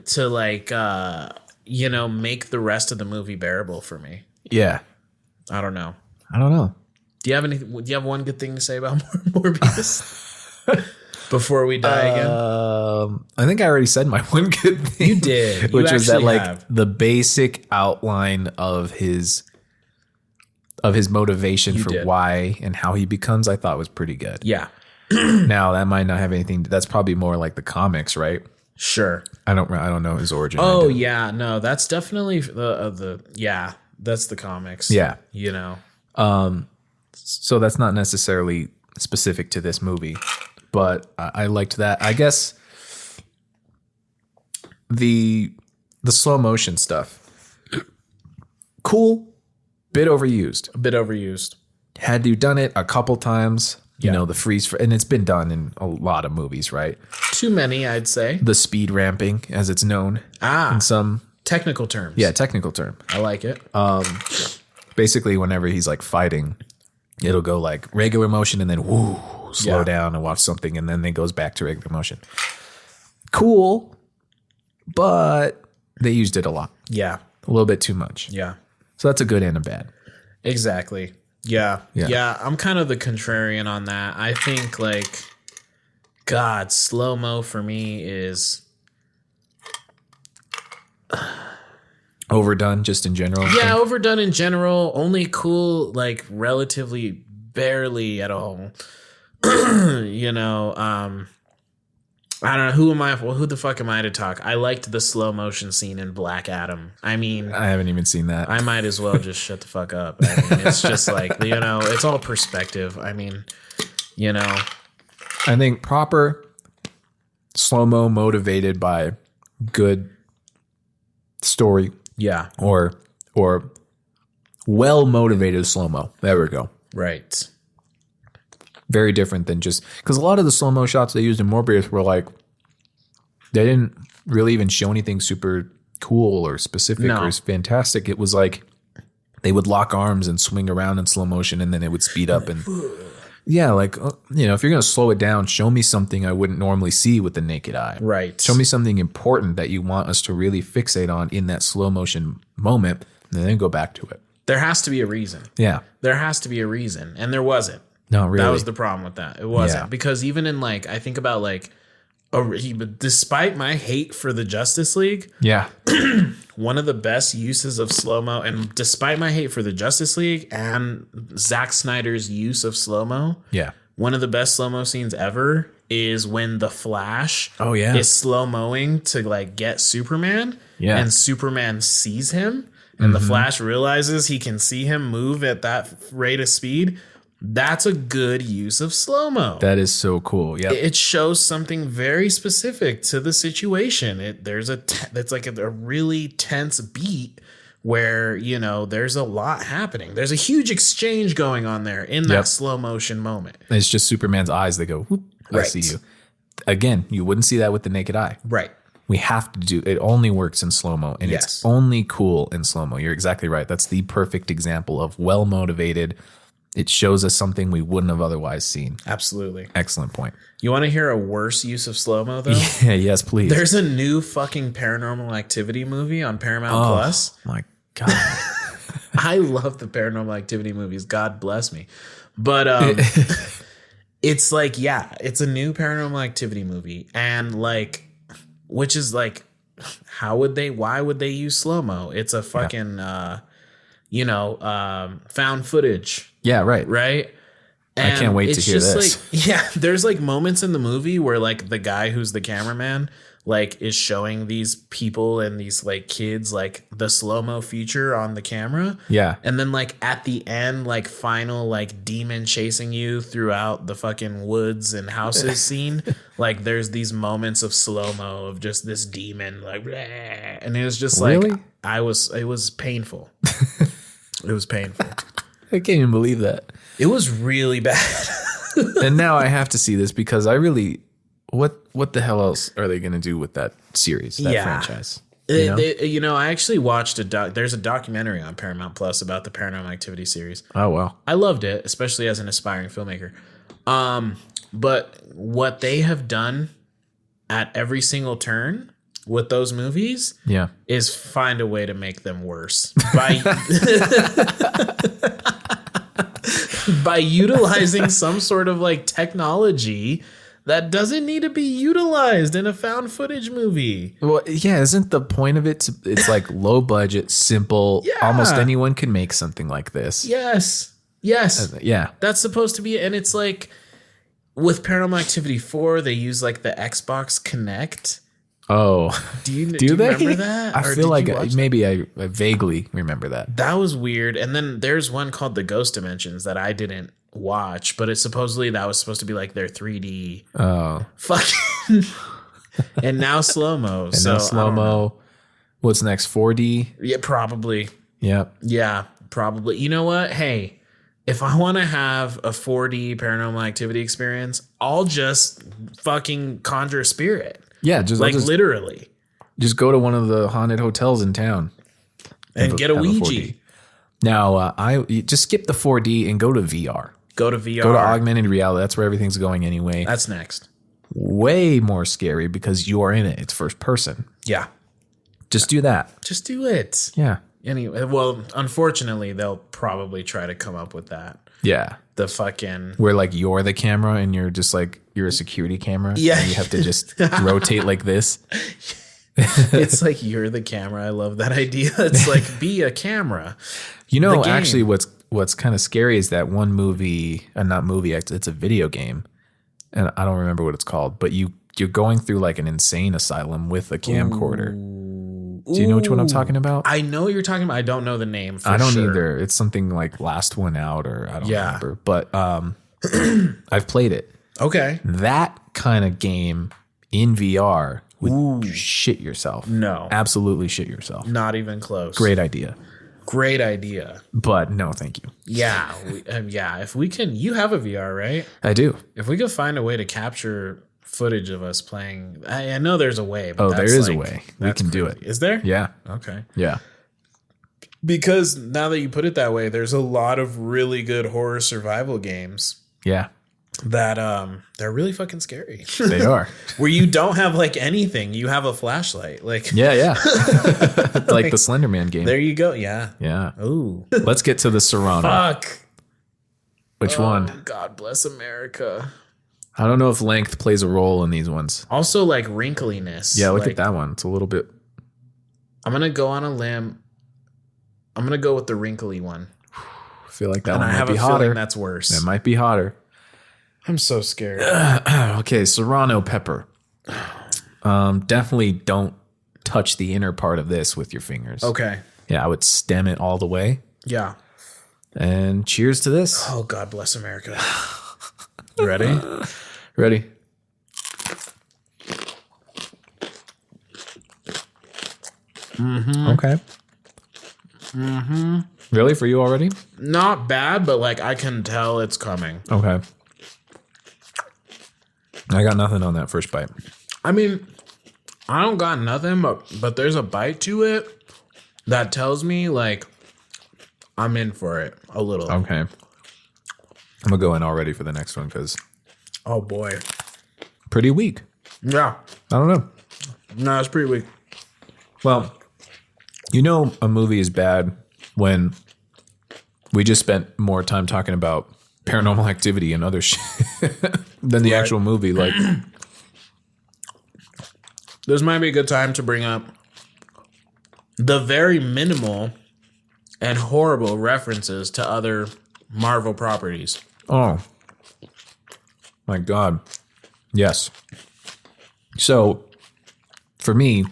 rest of the movie bearable for me. Yeah. I don't know. Do you have one good thing to say about Morbius? Before we die again? I think I already said my one good thing. You did. Which was that the basic outline of his motivation for why and how he becomes, I thought was pretty good. Yeah. Now that might not have anything. That's probably more like the comics, right? Sure. I don't know his origin. Oh yeah, no, that's definitely that's the comics. Yeah. So that's not necessarily specific to this movie. But I liked that. I guess the slow motion stuff, cool, bit overused. Had you done it a couple times, you know, the freeze, and it's been done in a lot of movies, right? Too many, I'd say. The speed ramping, as it's known, in some technical terms. Yeah, technical term. I like it. Basically, whenever he's fighting, it'll go regular motion and then slow down and watch something, and then it goes back to regular motion. Cool, but they used it a lot. Yeah. A little bit too much. Yeah. So that's a good and a bad. Exactly. Yeah. I'm kind of the contrarian on that. I think slow-mo for me is overdone just in general. Yeah, overdone in general. Only cool, relatively barely at all. I don't know. Who the fuck am I to talk? I liked the slow motion scene in Black Adam. I mean, I haven't even seen that. I might as well just shut the fuck up. I mean, it's just it's all perspective. I mean, I think proper slow-mo motivated by good story. Yeah. Or well motivated slow-mo. There we go. Right. Very different than just because a lot of the slow-mo shots they used in Morbius were they didn't really even show anything super cool or specific or fantastic. It was they would lock arms and swing around in slow motion and then it would speed up and if you're going to slow it down, show me something I wouldn't normally see with the naked eye. Right. Show me something important that you want us to really fixate on in that slow motion moment and then go back to it. There has to be a reason. Yeah. There has to be a reason. And there wasn't. No, really. That was the problem with that. It wasn't because even in I think about despite my hate for the Justice League, one of the best uses of slow-mo, and despite my hate for the Justice League and Zack Snyder's use of slow-mo, one of the best slow-mo scenes ever is when the Flash is slow-moing to get Superman, and Superman sees him, and the Flash realizes he can see him move at that rate of speed. That's a good use of slow-mo. That is so cool. Yeah, it shows something very specific to the situation. There's that's a really tense beat where there's a lot happening. There's a huge exchange going on there in that slow motion moment. It's just Superman's eyes. They go, whoop, I see you. Again, you wouldn't see that with the naked eye. Right. We have to do it. Only works in slow-mo, and it's only cool in slow-mo. You're exactly right. That's the perfect example of well motivated. it shows us something we wouldn't have otherwise seen. Absolutely. Excellent point. You want to hear a worse use of slow-mo, though? Yeah, yes, please. There's a new fucking Paranormal Activity movie on Paramount Plus. My God. I love the Paranormal Activity movies. God bless me. But it's like, yeah, it's a new Paranormal Activity movie. And like, which is like, why would they use slow-mo? It's a fucking, found footage. Yeah, right. Right? And I can't wait to hear this. Like, yeah, there's like moments in the movie where like the guy who's the cameraman like is showing these people and these like kids like the slow-mo feature on the camera. Yeah. And then like at the end, like final like demon chasing you throughout the fucking woods and houses scene. Like there's these moments of slow-mo of just this demon like, and it was just like, Really? it was painful. It was painful. I can't even believe that. It was really bad. And now I have to see this because I really, what the hell else are they going to do with that series, that franchise? I actually watched there's a documentary on Paramount Plus about the Paranormal Activity series. Oh, wow. I loved it, especially as an aspiring filmmaker. But what they have done at every single turn with those movies is find a way to make them worse by utilizing some sort of like technology that doesn't need to be utilized in a found footage movie. Well, yeah, isn't the point of it? It's like low budget, simple. Yeah. Almost anyone can make something like this. Yes. Yeah. That's supposed to be, and it's like with Paranormal Activity 4, they use like the Xbox Kinect. Oh, do you they remember that? I feel like maybe I vaguely remember that. That was weird. And then there's one called The Ghost Dimensions that I didn't watch, but it's supposedly that was supposed to be like their 3D. Oh, fucking. And now slow-mo. And now slow-mo. What's next? 4D? Yeah, probably. Yep. Yeah, probably. You know what? Hey, if I want to have a 4D Paranormal Activity experience, I'll just fucking conjure a spirit. Yeah, just literally. Just go to one of the haunted hotels in town and get a Ouija. Now, you just skip the 4D and go to VR. Go to VR. Go to augmented reality. That's where everything's going anyway. That's next. Way more scary because you are in it. It's first person. Yeah. Just do that. Just do it. Yeah. Anyway, well, unfortunately, they'll probably try to come up with that. Yeah. The fucking where like you're the camera and you're just like you're a security camera. Yeah. And you have to just rotate like this. It's like you're the camera. I love that idea. It's like be a camera. You know, actually what's kind of scary is that one movie, not movie, it's a video game. And I don't remember what it's called, but you're going through like an insane asylum with a camcorder. Do you know which one I'm talking about? I know what you're talking about. I don't know the name. I don't either. It's something like Last One Out, or I don't remember. But I've played it. Okay. That kind of game in VR would shit yourself. No. Absolutely shit yourself. Not even close. Great idea. Great idea. But no, thank you. Yeah. If we can, you have a VR, right? I do. If we could find a way to capture footage of us playing, I know there's a way. But there is a way. We can do it. Is there? Yeah. Okay. Yeah. Because now that you put it that way, there's a lot of really good horror survival games. Yeah. That they're really fucking scary. They are. Where you don't have like anything, you have a flashlight. Like yeah. Like the Slender Man game. There you go. Yeah. Yeah. Ooh. Let's get to the Serrano. Fuck. Which one? God bless America. I don't know if length plays a role in these ones. Also, like wrinkliness. Yeah, look at that one. It's a little bit. I'm gonna go on a limb. I'm gonna go with the wrinkly one. I feel like that and one I might be have a hotter. feeling that's worse. That might be hotter. I'm so scared. Okay, Serrano pepper. Definitely don't touch the inner part of this with your fingers. Okay. Yeah, I would stem it all the way. Yeah. And cheers to this. Oh, God bless America. You ready? Ready. Mm-hmm. Okay. Mm-hmm. Really? For you already? Not bad, but like I can tell it's coming. Okay. I got nothing on that first bite. I mean, I don't got nothing, but there's a bite to it that tells me like I'm in for it a little. Okay. I'm gonna go in already for the next one because Oh boy. pretty weak. Yeah. I don't know. No, it's pretty weak. Well, you know, a movie is bad when we just spent more time talking about Paranormal Activity and other shit than the actual movie. Like, This might be a good time to bring up the very minimal and horrible references to other Marvel properties. oh my God. Yes. So for me,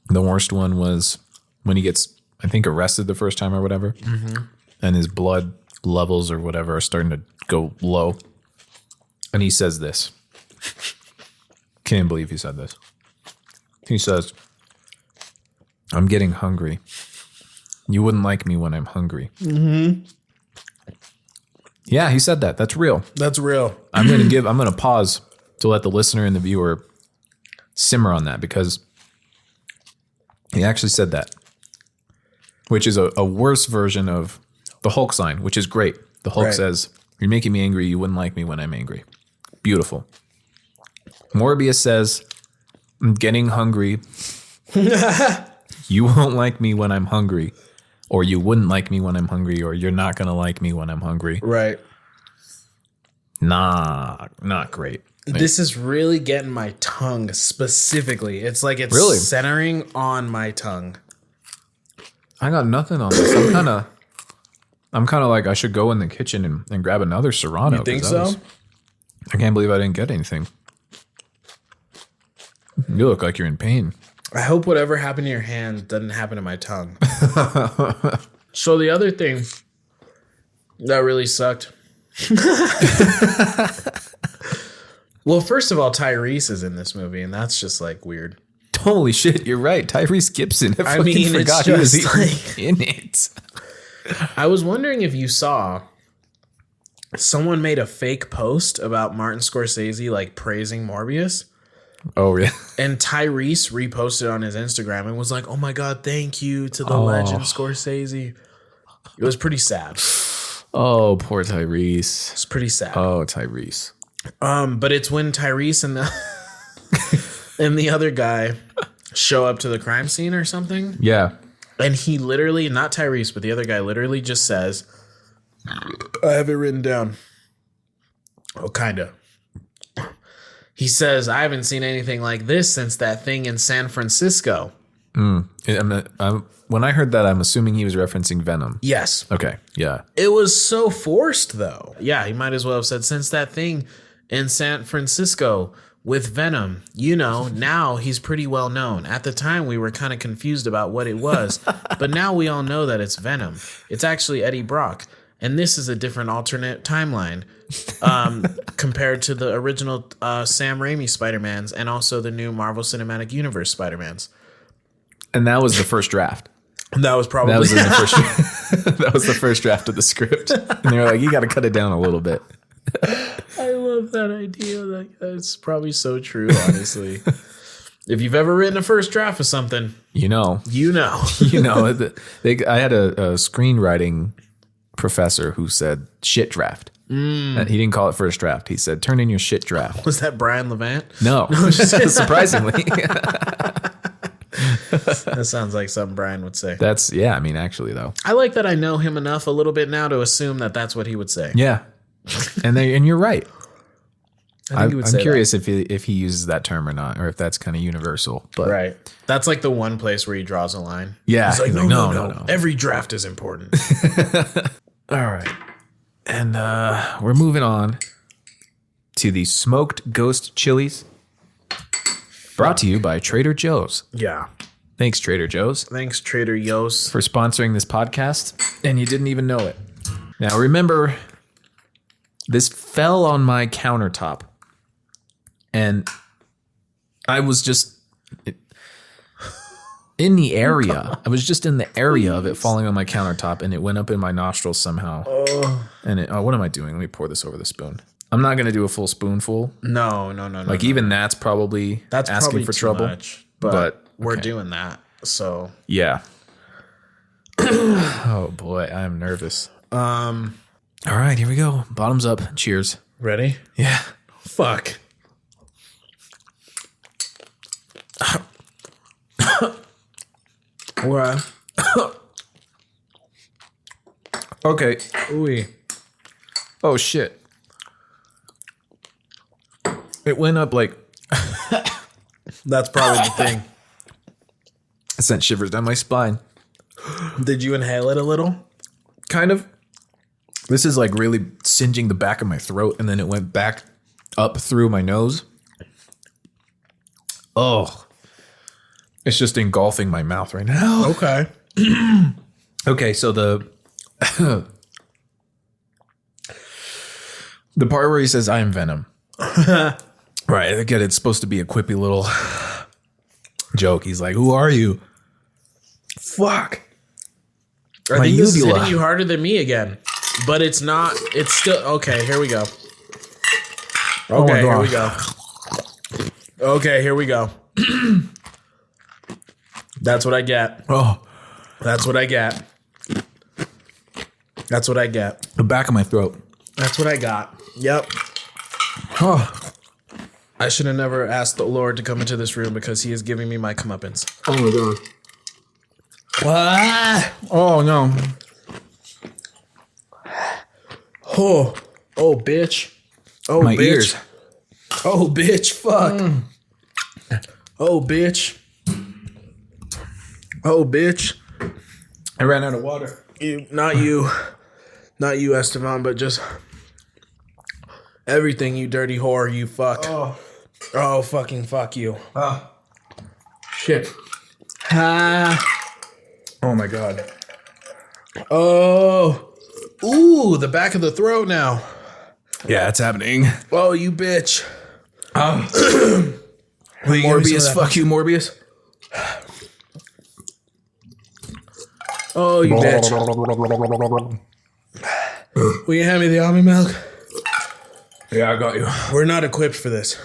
the worst one was when he gets, I think, arrested the first time or whatever, and his blood levels or whatever are starting to go low. And he says this. Can't believe he said this. He says, I'm getting hungry. You wouldn't like me when I'm hungry. Mm-hmm. Yeah, he said that. That's real. That's real. I'm going to pause to let the listener and the viewer simmer on that because he actually said that, which is a worse version of the Hulk sign, which is great. The Hulk says, you're making me angry. You wouldn't like me when I'm angry. Beautiful. Morbius says, I'm getting hungry. You won't like me when I'm hungry, or you wouldn't like me when I'm hungry, or you're not going to like me when I'm hungry. Right. Nah, not great. This is really getting my tongue specifically. It's like it's Really? centering on my tongue. I got nothing on this. I'm kind of like I should go in the kitchen and grab another Serrano. You think so? I can't believe I didn't get anything. You look like you're in pain. I hope whatever happened to your hand doesn't happen to my tongue. So the other thing that really sucked. Well, first of all, Tyrese is in this movie, and that's just like weird. Holy shit, you're right. Tyrese Gibson. I fucking forgot he was in it. I was wondering if you saw someone made a fake post about Martin Scorsese like praising Morbius. Oh, yeah. And Tyrese reposted on his Instagram and was like, oh my God, thank you to the legend Scorsese. It was pretty sad. Oh, poor Tyrese. It's pretty sad. Oh, Tyrese. But it's when Tyrese and the and the other guy show up to the crime scene or something. Yeah. And he literally, not Tyrese, but the other guy literally just says, I have it written down. Oh, kind of. He says, I haven't seen anything like this since that thing in San Francisco. When I heard that, I'm assuming he was referencing Venom. Yes. Okay. Yeah. It was so forced, though. Yeah, he might as well have said, since that thing in San Francisco with Venom, you know, now he's pretty well known. At the time, we were kind of confused about what it was, but now we all know that it's Venom. It's actually Eddie Brock. And this is a different alternate timeline compared to the original Sam Raimi Spider-Mans and also the new Marvel Cinematic Universe Spider-Mans. And that was the first draft. That was probably That was in the first. That was the first draft of the script, and they were like, "You got to cut it down a little bit." I love that idea. That's probably so true. Honestly, if you've ever written a first draft of something, you know. I had a screenwriting professor who said shit draft. He didn't call it first draft. He said, "Turn in your shit draft." Was that Brian Levant? No, surprisingly. That sounds like something Brian would say. Actually, though. I like that I know him enough a little bit now to assume that that's what he would say. Yeah, and you're right. I think he would say I'm curious if he uses that term or not, or if that's kind of universal. But right, that's like the one place where he draws a line. Yeah, he's like, he's no. Every draft is important. All right, and we're moving on to the smoked ghost chilies. Brought to you by Trader Joe's. Yeah. Thanks, Trader Joe's. Thanks, Trader Joe's. For sponsoring this podcast, and you didn't even know it. Now, remember, this fell on my countertop, and I was just in the area. I was just in the area of it falling on my countertop, and it went up in my nostrils somehow. And what am I doing? Let me pour this over the spoon. I'm not going to do a full spoonful. No. Like, even that's probably asking for trouble. Much, but we're doing that. So, yeah. Oh boy, I am nervous. All right, here we go. Bottoms up. Cheers. Ready? Yeah. Fuck. What? Okay. Ooh. Oh, shit. It went up like... That's probably the thing. It sent shivers down my spine. Did you inhale it a little? Kind of. This is like really singeing the back of my throat, and then it went back up through my nose. Oh. It's just engulfing my mouth right now. Okay. Okay, so the part where he says, I am Venom. Right, again, it's supposed to be a quippy little joke. He's like, who are you? Fuck. I My think this is uvula. hitting you harder than me again. But it's not. It's still. Okay, here we go. Oh my Okay, here God. we go. Okay, here we go. That's what I get. Oh, That's what I get. That's what I get. the back of my throat. That's what I got. Yep. Oh, I should have never asked the Lord to come into this room because he is giving me my comeuppance. oh my God. Ah! Oh, no. Oh, oh, bitch. Oh, My bitch. ears. Oh, bitch. Fuck. Oh, bitch. Oh, bitch. I ran out of water. Not you, Estevan, but just everything, you dirty whore, you fuck. Oh, fucking fuck you. Shit. Ah. Oh my God. Oh. Ooh, the back of the throat now. Yeah, it's happening. Oh, you bitch. Morbius, fuck you, Morbius. Oh, you bitch. Will you hand me the almond milk? Yeah, I got you. We're not equipped for this.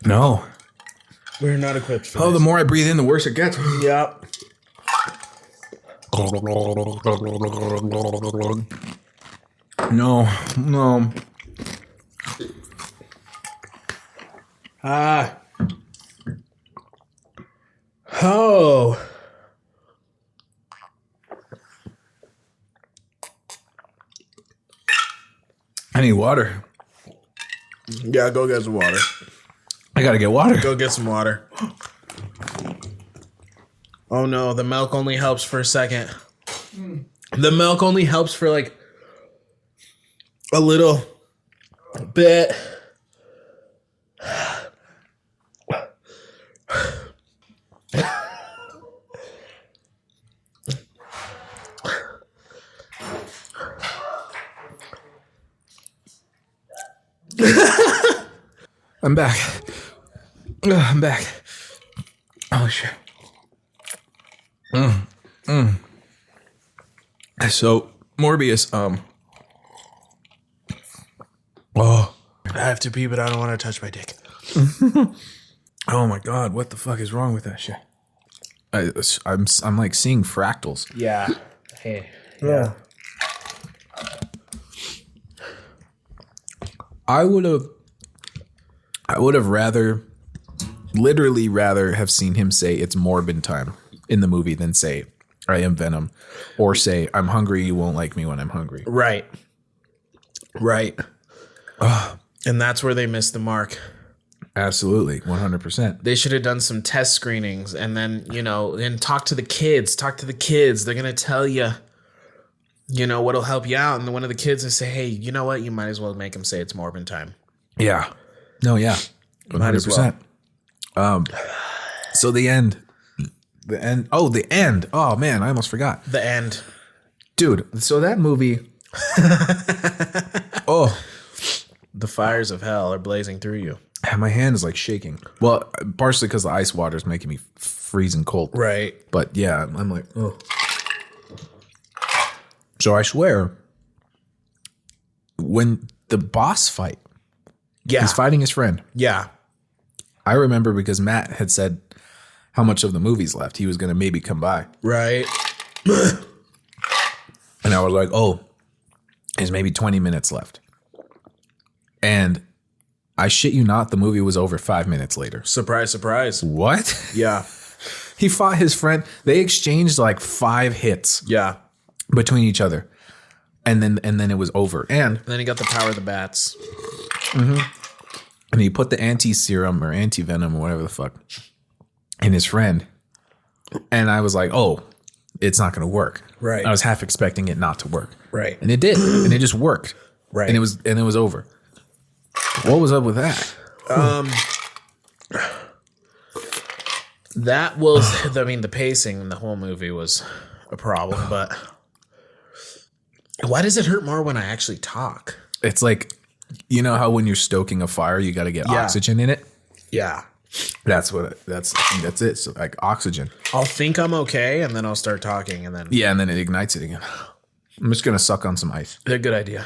No. We're not equipped for Oh, the this. more I breathe in, the worse it gets. Yep. No, no. Ah. Oh. I need water. Yeah, go get some water. I gotta get water. Go get some water. Oh no, the milk only helps for a second. The milk only helps for like a little bit. I'm back. I'm back. Oh shit. So Morbius, oh, I have to pee, but I don't want to touch my dick. oh my God, what the fuck is wrong with that shit? I'm like seeing fractals. Yeah. Hey. Yeah. I would have literally rather have seen him say it's Morbin time in the movie than say I am Venom, or say I'm hungry, you won't like me when I'm hungry. Right. Right. And that's where they missed the mark. Absolutely, 100%. They should have done some test screenings and then, and talk to the kids. They're going to tell you, what'll help you out. And then one of the kids will say, hey, you know what? You might as well make him say it's Morbin time. Yeah. No, yeah. 100%. Might as well. So the end. Oh, the end. Oh, man, I almost forgot. The end. Dude, so that movie. Oh. The fires of hell are blazing through you. My hand is like shaking. Well, partially because the ice water is making me freezing cold. Right. But yeah, I'm like, oh. So I swear, when the boss fight, Yeah. he's fighting his friend. Yeah. I remember because Matt had said how much of the movie's left. He was going to maybe come by. Right. And I was like, oh, There's maybe 20 minutes left. And I shit you not, the movie was over 5 minutes later. Surprise, surprise. What? Yeah. He fought his friend. They exchanged like 5 hits Yeah. between each other. And then it was over. And then he got the power of the bats. he put the anti-serum or anti-venom or whatever the fuck in his friend. And I was like, oh, it's not going to work. Right. I was half expecting it not to work. Right. And it did. And it just worked. Right. And it was over. What was up with that? That was, I mean, the pacing in the whole movie was a problem, but why does it hurt more when I actually talk? It's like, you know how when you're stoking a fire, you got to get oxygen in it? Yeah. I think that's it. So like oxygen. I'll think I'm okay, and then I'll start talking, and then Yeah, and then it ignites it again. I'm just gonna suck on some ice. a good idea.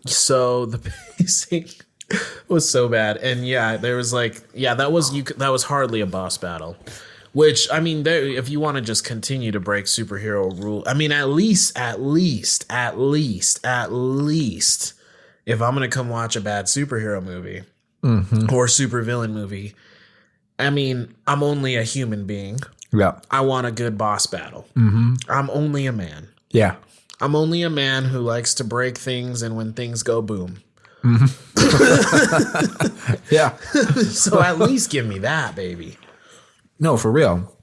So the pacing was so bad, and yeah, there was like, yeah, that was hardly a boss battle. Which, I mean, if you want to just continue to break superhero rule, I mean, at least, if I'm gonna come watch a bad superhero movie or supervillain movie, I mean, I'm only a human being. Yeah. I want a good boss battle. I'm only a man. Yeah. I'm only a man who likes to break things, and when things go boom. Yeah. So at least give me that, baby. No, for real.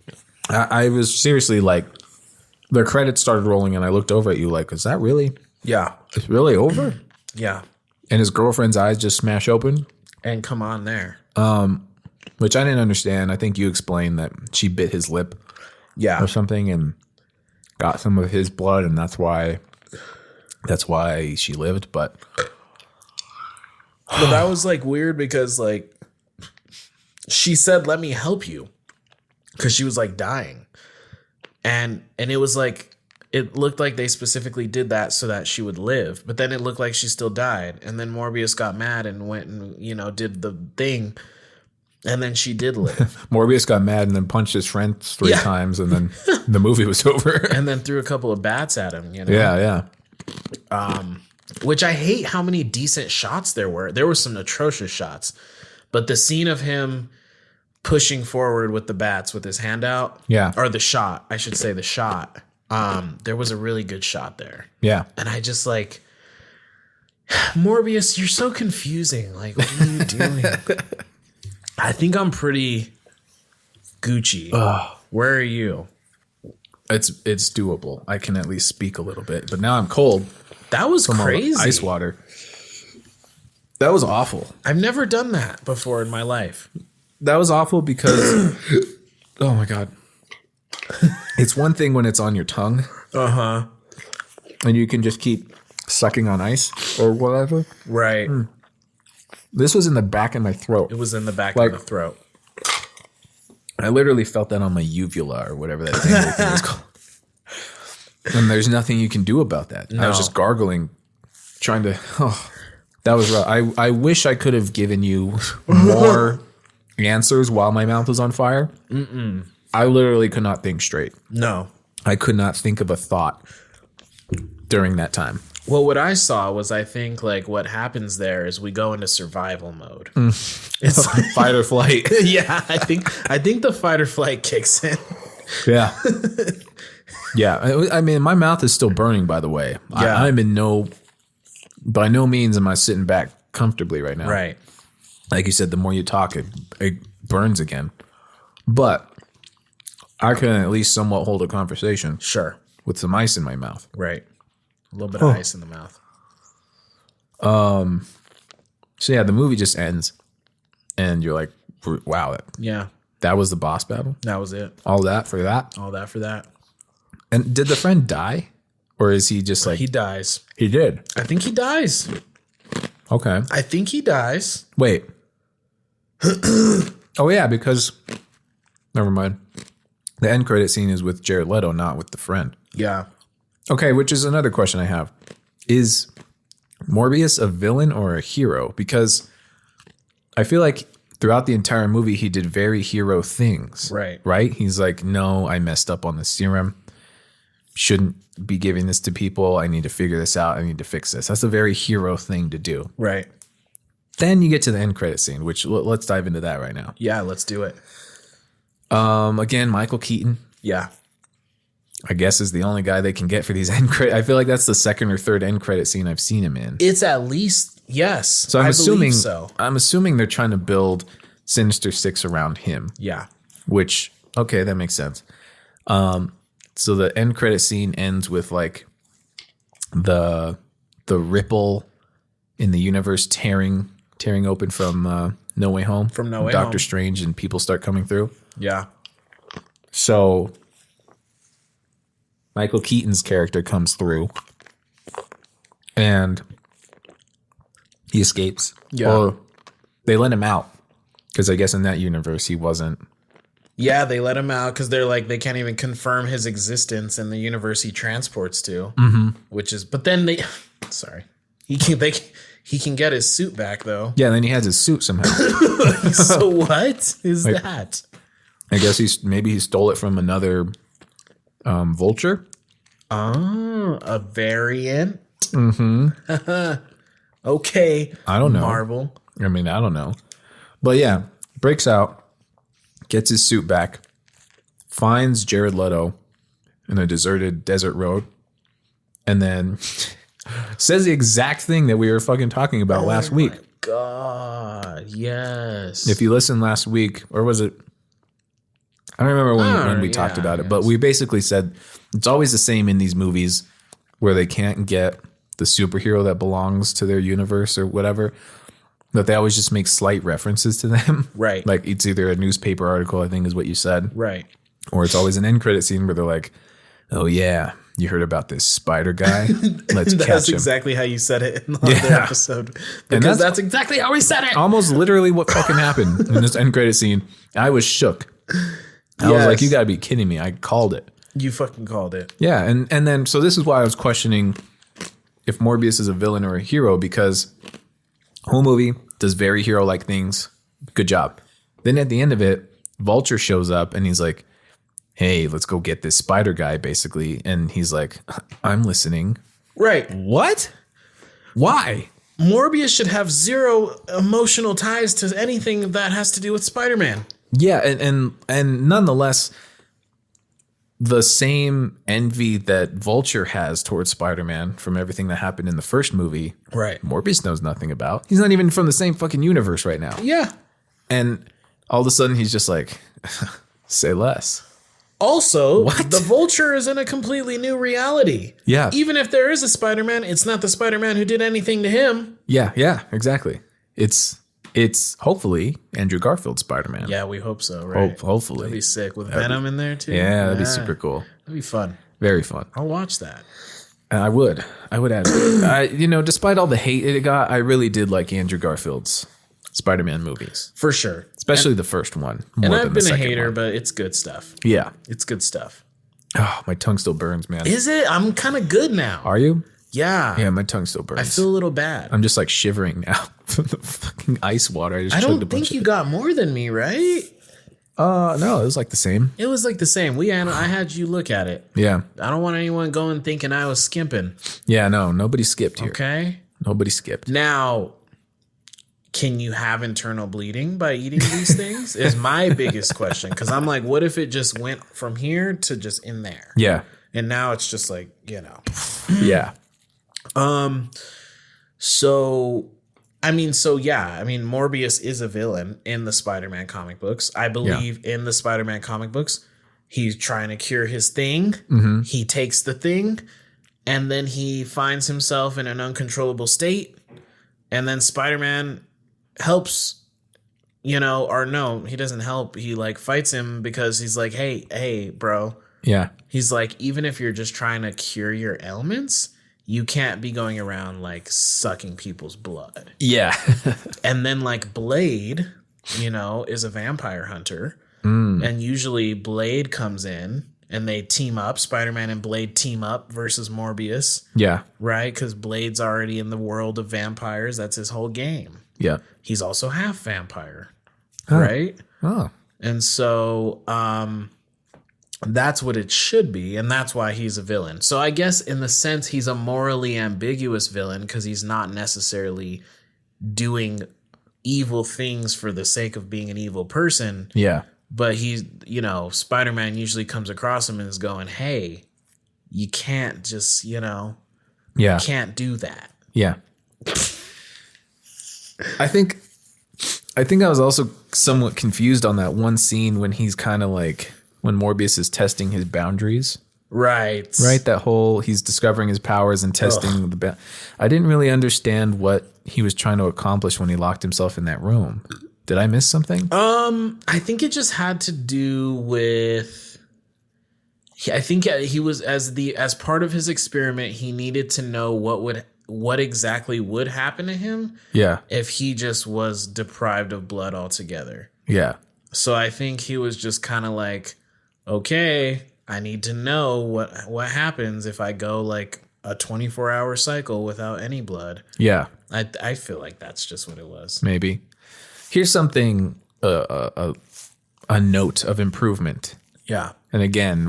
I was seriously like, the credits started rolling, and I looked over at you like, is that really? Yeah. It's really over? Yeah. And his girlfriend's eyes just smash open, And come on there. which I didn't understand. I think you explained that she bit his lip Yeah. or something and got some of his blood, and that's why she lived. But that was like weird because like she said, let me help you. Because she was like dying. And it was like, it looked like they specifically did that so that she would live. But then it looked like she still died. And then Morbius got mad and went and, did the thing. And then she did live. Morbius got mad and then punched his friend 3 times, and then the movie was over. And then threw a couple of bats at him, Yeah. Which I hate how many decent shots there were. There were some atrocious shots. But the scene of him pushing forward with the bats with his hand out. Yeah. Or the shot. I should say the shot. There was a really good shot there. Yeah. And I just like, Morbius, you're so confusing. Like, what are you doing? I think I'm pretty Gucci. Where are you? It's doable. I can at least speak a little bit. But now I'm cold. That was From all the crazy. ice water. That was awful. I've never done that before in my life. That was awful because, oh my God. It's one thing when it's on your tongue. Uh-huh. And you can just keep sucking on ice or whatever. Right. This was in the back of my throat. It was in the back Like- of the throat. I literally felt that on my uvula or whatever that thing is called. And there's nothing you can do about that. I was No. just gargling, trying to. Oh, that was rough. I wish I could have given you more answers while my mouth was on fire. I literally could not think straight. No. I could not think of a thought during that time. Well, what I saw was, I think, like, what happens there is we go into survival mode. It's like, Fight or flight. yeah, I think the fight or flight kicks in. Yeah. Yeah. I mean, my mouth is still burning, by the way. Yeah. I'm by no means am I sitting back comfortably right now. Right. Like you said, the more you talk, it burns again. But I can at least somewhat hold a conversation Sure. with some ice in my mouth. Right. A little bit of ice in the mouth. So yeah, the movie just ends, and you're like, wow, Yeah. that was the boss battle? That was it. All that for that? All that for that. And did the friend die? Or is he just like... He dies. He did? I think he dies. Okay. I think he dies. Wait. Oh yeah, because... Never mind. The end credit scene is with Jared Leto, not with the friend. Yeah. Okay, which is another question I have. Is Morbius a villain or a hero? Because I feel like throughout the entire movie, he did very hero things. Right. Right? He's like, no, I messed up on the serum. shouldn't be giving this to people. I need to figure this out. I need to fix this. That's a very hero thing to do. Right. Then you get to the end credit scene, which let's dive into that right now. Yeah, let's do it. Again, Michael Keaton, Yeah. I guess, is the only guy they can get for these end credit. I feel like that's the second or third end credit scene I've seen him in. It's at least, yes. So I believe so. I'm assuming they're trying to build Sinister Six around him. Yeah. Which, okay, that makes sense. So the end credit scene ends with like the ripple in the universe tearing open from No Way Home. From No Way Doctor Home. Strange and people start coming through. Yeah. So Michael Keaton's character comes through and he escapes. Yeah. Or they let him out because I guess in that universe he wasn't. Yeah, they let him out because they're like, they can't even confirm his existence in the universe he transports to. Which is, but then they, sorry, he can get his suit back though. Yeah, then he has his suit somehow. So what is Like- that? I guess maybe he stole it from another vulture. Oh, a variant. Okay. I don't know. Marvel. I mean, I don't know. But yeah, breaks out, gets his suit back, finds Jared Leto in a deserted desert road, and then says the exact thing that we were fucking talking about last week. God, yes. If you listened last week, or was it? I don't remember when we talked about it, but we basically said it's always the same in these movies where they can't get the superhero that belongs to their universe or whatever, that they always just make slight references to them. Right. Like it's either a newspaper article, I think is what you said. Right. Or it's always an end credit scene where they're like, oh yeah, you heard about this spider guy? Let's catch That's him. exactly how you said it in the other episode. Because that's exactly how we said it. Almost literally what fucking happened in this end credit scene. I was shook. I was like, you gotta be kidding me. I called it. You fucking called it. Yeah, and then so this is why I was questioning if Morbius is a villain or a hero, because whole movie does very hero-like things. Good job. Then at the end of it, Vulture shows up and he's like, hey, let's go get this spider guy, basically. And he's like, I'm listening. Right. What? Why? Morbius should have zero emotional ties to anything that has to do with Spider-Man. Yeah, and nonetheless, the same envy that Vulture has towards Spider-Man from everything that happened in the first movie, Right. Morbius knows nothing about. He's not even from the same fucking universe right now. Yeah. And all of a sudden he's just like, say less. Also, What? the Vulture is in a completely new reality. Yeah. Even if there is a Spider-Man, it's not the Spider-Man who did anything to him. Yeah, exactly. It's hopefully Andrew Garfield's Spider-Man. Yeah, we hope so, right? Hopefully. That'd be sick. With Venom in there, too. Yeah, that'd be super cool. That'd be fun. Very fun. I'll watch that. I would add it. Despite all the hate it got, I really did like Andrew Garfield's Spider-Man movies, For sure. especially the first one. And more I've than the been a second hater, one. but it's good stuff. Yeah. It's good stuff. Oh, my tongue still burns, man. Is it? I'm kind of good now. Are you? Yeah. Yeah, my tongue still burns. I feel a little bad. I'm just like shivering now from the fucking ice water. I just I chugged a don't bunch think you of got more than me, right? No, it was like the same. It was like the same. I had you look at it. Yeah. I don't want anyone going thinking I was skimping. Yeah, no, nobody skipped here. Okay. Nobody skipped. Now, can you have internal bleeding by eating these things? Is my biggest question. Because I'm like, what if it just went from here to just in there? Yeah. And now it's just like, Yeah. Morbius is a villain in the Spider-Man comic books. I believe in the Spider-Man comic books, he's trying to cure his thing. Mm-hmm. He takes the thing, and then he finds himself in an uncontrollable state. And then Spider-Man helps, or no, he doesn't help. He like fights him because he's like, hey, bro. Yeah. He's like, even if you're just trying to cure your ailments, you can't be going around like sucking people's blood. Yeah. And then like Blade, is a vampire hunter. And usually Blade comes in and they team up. Spider-Man and Blade team up versus Morbius, Yeah. right? Because Blade's already in the world of vampires. That's his whole game. Yeah. He's also half vampire, right? Oh. And so That's what it should be, and that's why he's a villain. So I guess in the sense he's a morally ambiguous villain because he's not necessarily doing evil things for the sake of being an evil person. Yeah. But he's, Spider-Man usually comes across him and is going, hey, you can't just, can't do that. Yeah. I think I was also somewhat confused on that one scene when he's kind of like, when Morbius is testing his boundaries. Right. That whole, he's discovering his powers and testing I didn't really understand what he was trying to accomplish when he locked himself in that room. Did I miss something? I think it just had to do with, I think he was, as part of his experiment, he needed to know what exactly would happen to him. Yeah. If he just was deprived of blood altogether. Yeah. So I think he was just kind of like, okay, I need to know what happens if I go like a 24-hour cycle without any blood. Yeah. I feel like that's just what it was. Maybe. Here's something, a note of improvement. Yeah. And again,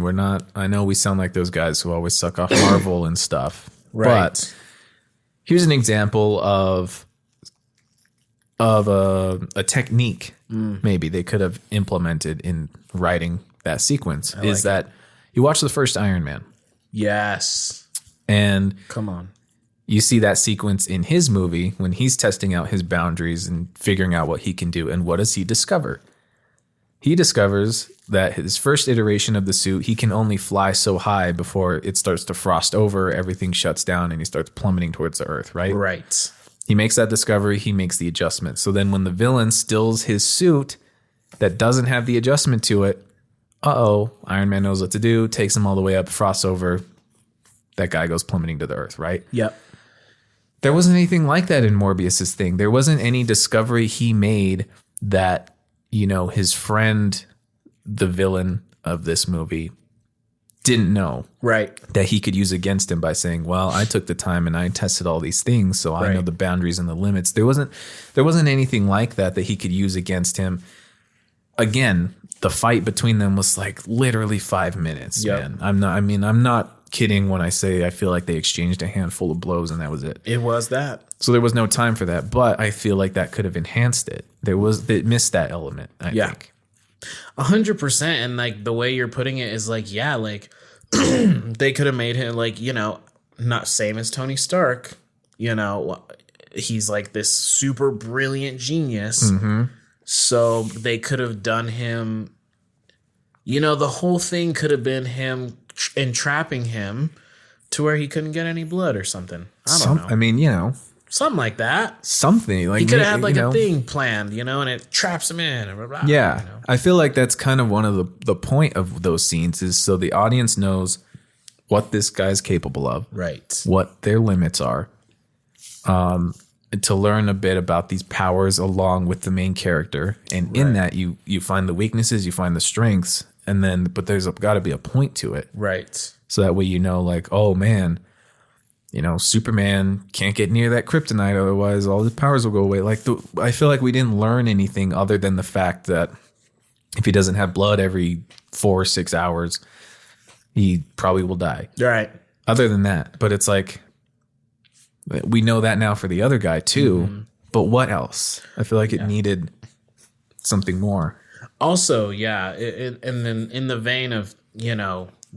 I know we sound like those guys who always suck off Marvel and stuff. Right. But here's an example of a technique maybe they could have implemented in writing that sequence is that you watch the first Iron Man. Yes. And come on. You see that sequence in his movie when he's testing out his boundaries and figuring out what he can do. And what does he discover? He discovers that his first iteration of the suit, he can only fly so high before it starts to frost over, everything shuts down, and he starts plummeting towards the earth, right? Right. He makes that discovery, he makes the adjustment. So then when the villain steals his suit that doesn't have the adjustment to it, Iron Man knows what to do, takes him all the way up, frosts over, that guy goes plummeting to the earth, right? Yep. There wasn't anything like that in Morbius's thing. There wasn't any discovery he made that, his friend, the villain of this movie, didn't know. Right. That he could use against him by saying, well, I took the time and I tested all these things, so I know the boundaries and the limits. There wasn't anything like that he could use against him. Again, the fight between them was like literally 5 minutes, man. I'm not kidding when I say I feel like they exchanged a handful of blows and that was it. It was that. So there was no time for that, but I feel like that could have enhanced it. It missed that element, I think. 100%. And like the way you're putting it is like, they could have made him like, not same as Tony Stark, he's like this super brilliant genius. Mm-hmm. So they could have done him, the whole thing could have been him entrapping him to where he couldn't get any blood or something. I don't know. I mean, something like that. Something like he could have had like a thing planned, and it traps him in. Blah, blah, yeah, I feel like that's kind of one of the point of those scenes is so the audience knows what this guy's capable of, right? What their limits are, to learn a bit about these powers along with the main character, and in that you find the weaknesses, you find the strengths. And then, but there's got to be a point to it. Right. So that way, like, oh man, Superman can't get near that kryptonite. Otherwise all his powers will go away. Like I feel like we didn't learn anything other than the fact that if he doesn't have blood every 4 or 6 hours, he probably will die. Right. Other than that, but it's like, we know that now for the other guy too, but what else? I feel like it needed something more. Also, and then in the vein of,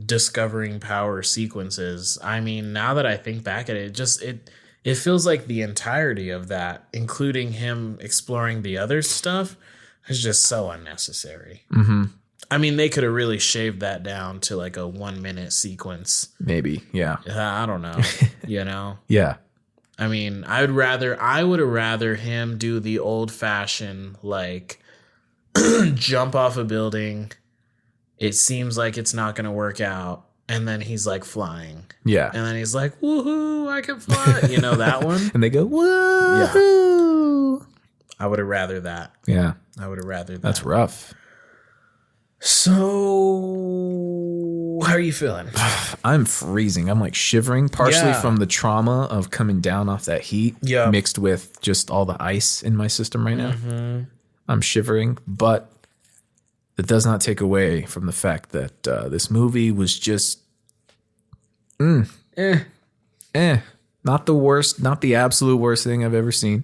discovering power sequences, I mean, now that I think back at it, it feels like the entirety of that, including him exploring the other stuff, is just so unnecessary. Mm-hmm. I mean, they could have really shaved that down to like a 1 minute sequence. Maybe, yeah. I don't know, Yeah. I mean, I would have rather him do the old fashioned, like, jump off a building. It seems like it's not going to work out. And then he's like flying. Yeah. And then he's like, woohoo, I can fly. That one. And they go, woohoo. Yeah. I would have rather that. Yeah. I would have rather that. That's rough. So, how are you feeling? I'm freezing. I'm like shivering, partially from the trauma of coming down off that heat, mixed with just all the ice in my system right now. I'm shivering, but that does not take away from the fact that this movie was just not the worst, not the absolute worst thing I've ever seen.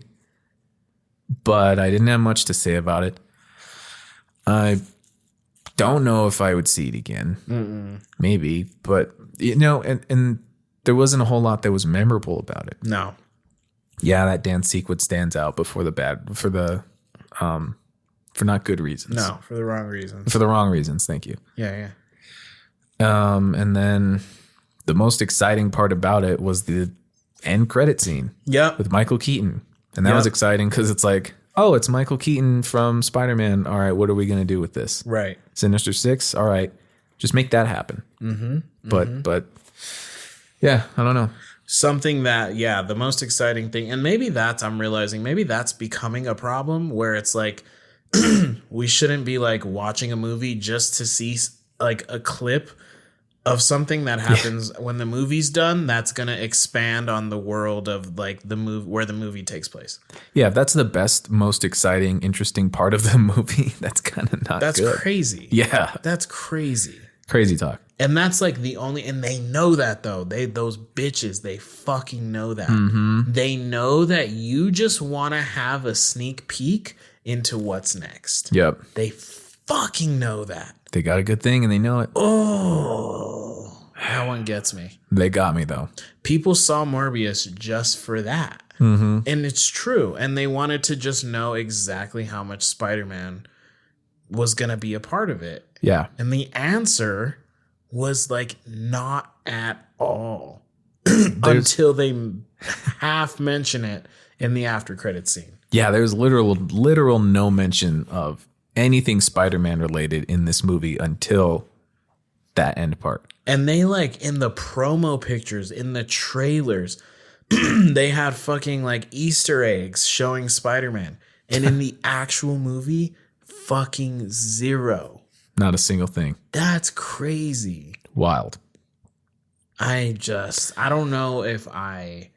But I didn't have much to say about it. I don't know if I would see it again. Maybe, but and there wasn't a whole lot that was memorable about it. No. Yeah, that dance sequence stands out, but for not good reasons. No, for the wrong reasons. For the wrong reasons, thank you. Yeah. And then the most exciting part about it was the end credit scene. Yep. With Michael Keaton. And that was exciting because it's like, oh, it's Michael Keaton from Spider-Man. All right, what are we going to do with this? Right. Sinister Six? All right, just make that happen. But yeah, I don't know. Something that, the most exciting thing, and maybe I'm realizing maybe that's becoming a problem where it's like, we shouldn't be like watching a movie just to see like a clip of something that happens when the movie's done that's going to expand on the world of like the movie where the movie takes place. Yeah, that's the best, most exciting, interesting part of the movie. That's kind of not That's good. Crazy. Yeah. That's crazy. Crazy talk. And that's like the only, and they know that though. Those bitches, they fucking know that. They know that you just want to have a sneak peek into what's next. Yep. They fucking know that. They got a good thing and they know it. Oh, that one gets me. They got me though. People saw Morbius just for that. And it's true. And they wanted to just know exactly how much Spider-Man was going to be a part of it. Yeah. And the answer was like not at all until they half mention it in the after credits scene. Yeah, there's literal no mention of anything Spider-Man related in this movie until that end part. And they like in the promo pictures, in the trailers, they had fucking like Easter eggs showing Spider-Man. And in the actual movie, fucking zero. Not a single thing. That's crazy. Wild. I don't know if I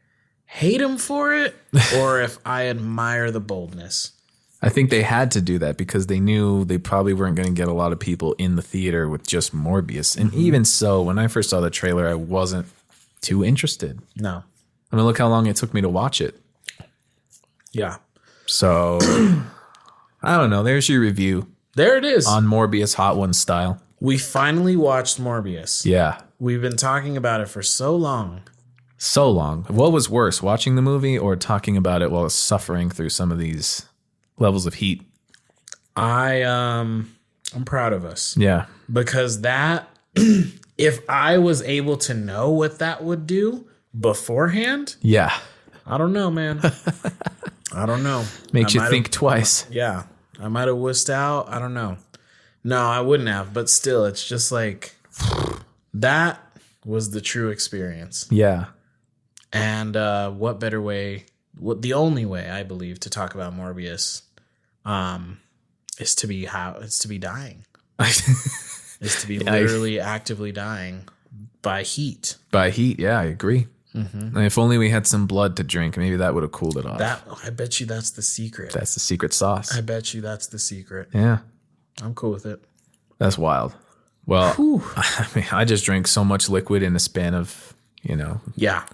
hate him for it or if I admire the boldness. I think they had to do that because they knew they probably weren't going to get a lot of people in the theater with just Morbius. And even so, when I first saw the trailer, I wasn't too interested. No. I mean, look how long it took me to watch it. Yeah. So, I don't know. There's your review. There it is. On Morbius Hot One style. We finally watched Morbius. Yeah. We've been talking about it for so long. So long. What was worse, watching the movie or talking about it while suffering through some of these levels of heat? I'm proud of us. Yeah. Because that, if I was able to know what that would do beforehand. Yeah. I don't know, man. I don't know. Makes you think twice. Yeah. I might have wussed out. I don't know. No, I wouldn't have. But still, it's just like that was the true experience. Yeah. And what better way? The only way I believe to talk about Morbius, is to be dying. Is to be literally actively dying by heat. By heat, yeah, I agree. And if only we had some blood to drink, maybe that would have cooled it off. I bet you that's the secret. That's the secret sauce. I bet you that's the secret. Yeah. I'm cool with it. That's wild. Well, I mean, I just drank so much liquid in a span of, Yeah.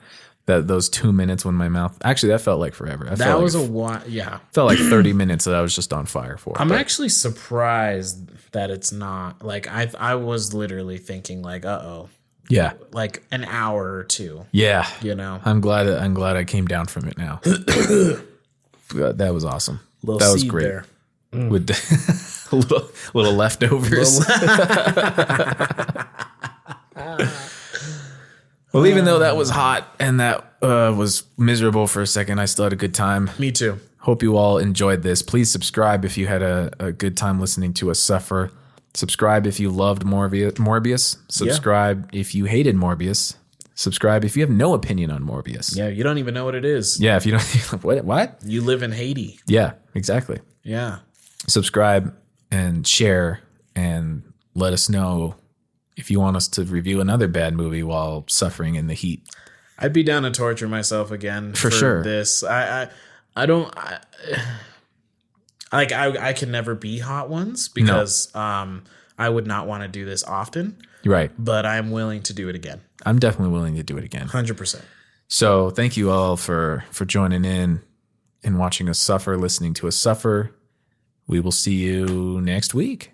Those 2 minutes when my mouth, actually that felt like forever. That was a while. Yeah. Felt like 30 minutes that I was just on fire for. I'm actually surprised that it's not like I was literally thinking like, yeah, like an hour or two. Yeah. I'm glad I came down from it now. That was awesome. Little that was seed great. There. With little leftovers. Well, even though that was hot and that was miserable for a second, I still had a good time. Me too. Hope you all enjoyed this. Please subscribe if you had a good time listening to us suffer. Subscribe if you loved Morbius. Subscribe if you hated Morbius. Subscribe if you have no opinion on Morbius. Yeah, you don't even know what it is. Yeah, if you don't... What? You live in Haiti. Yeah, exactly. Yeah. Subscribe and share and let us know if you want us to review another bad movie while suffering in the heat. I'd be down to torture myself again for sure. This. like I can never be hot ones because I would not want to do this often. Right. But I'm willing to do it again. I'm definitely willing to do it again. 100%. So thank you all for joining in and watching us suffer, listening to us suffer. We will see you next week.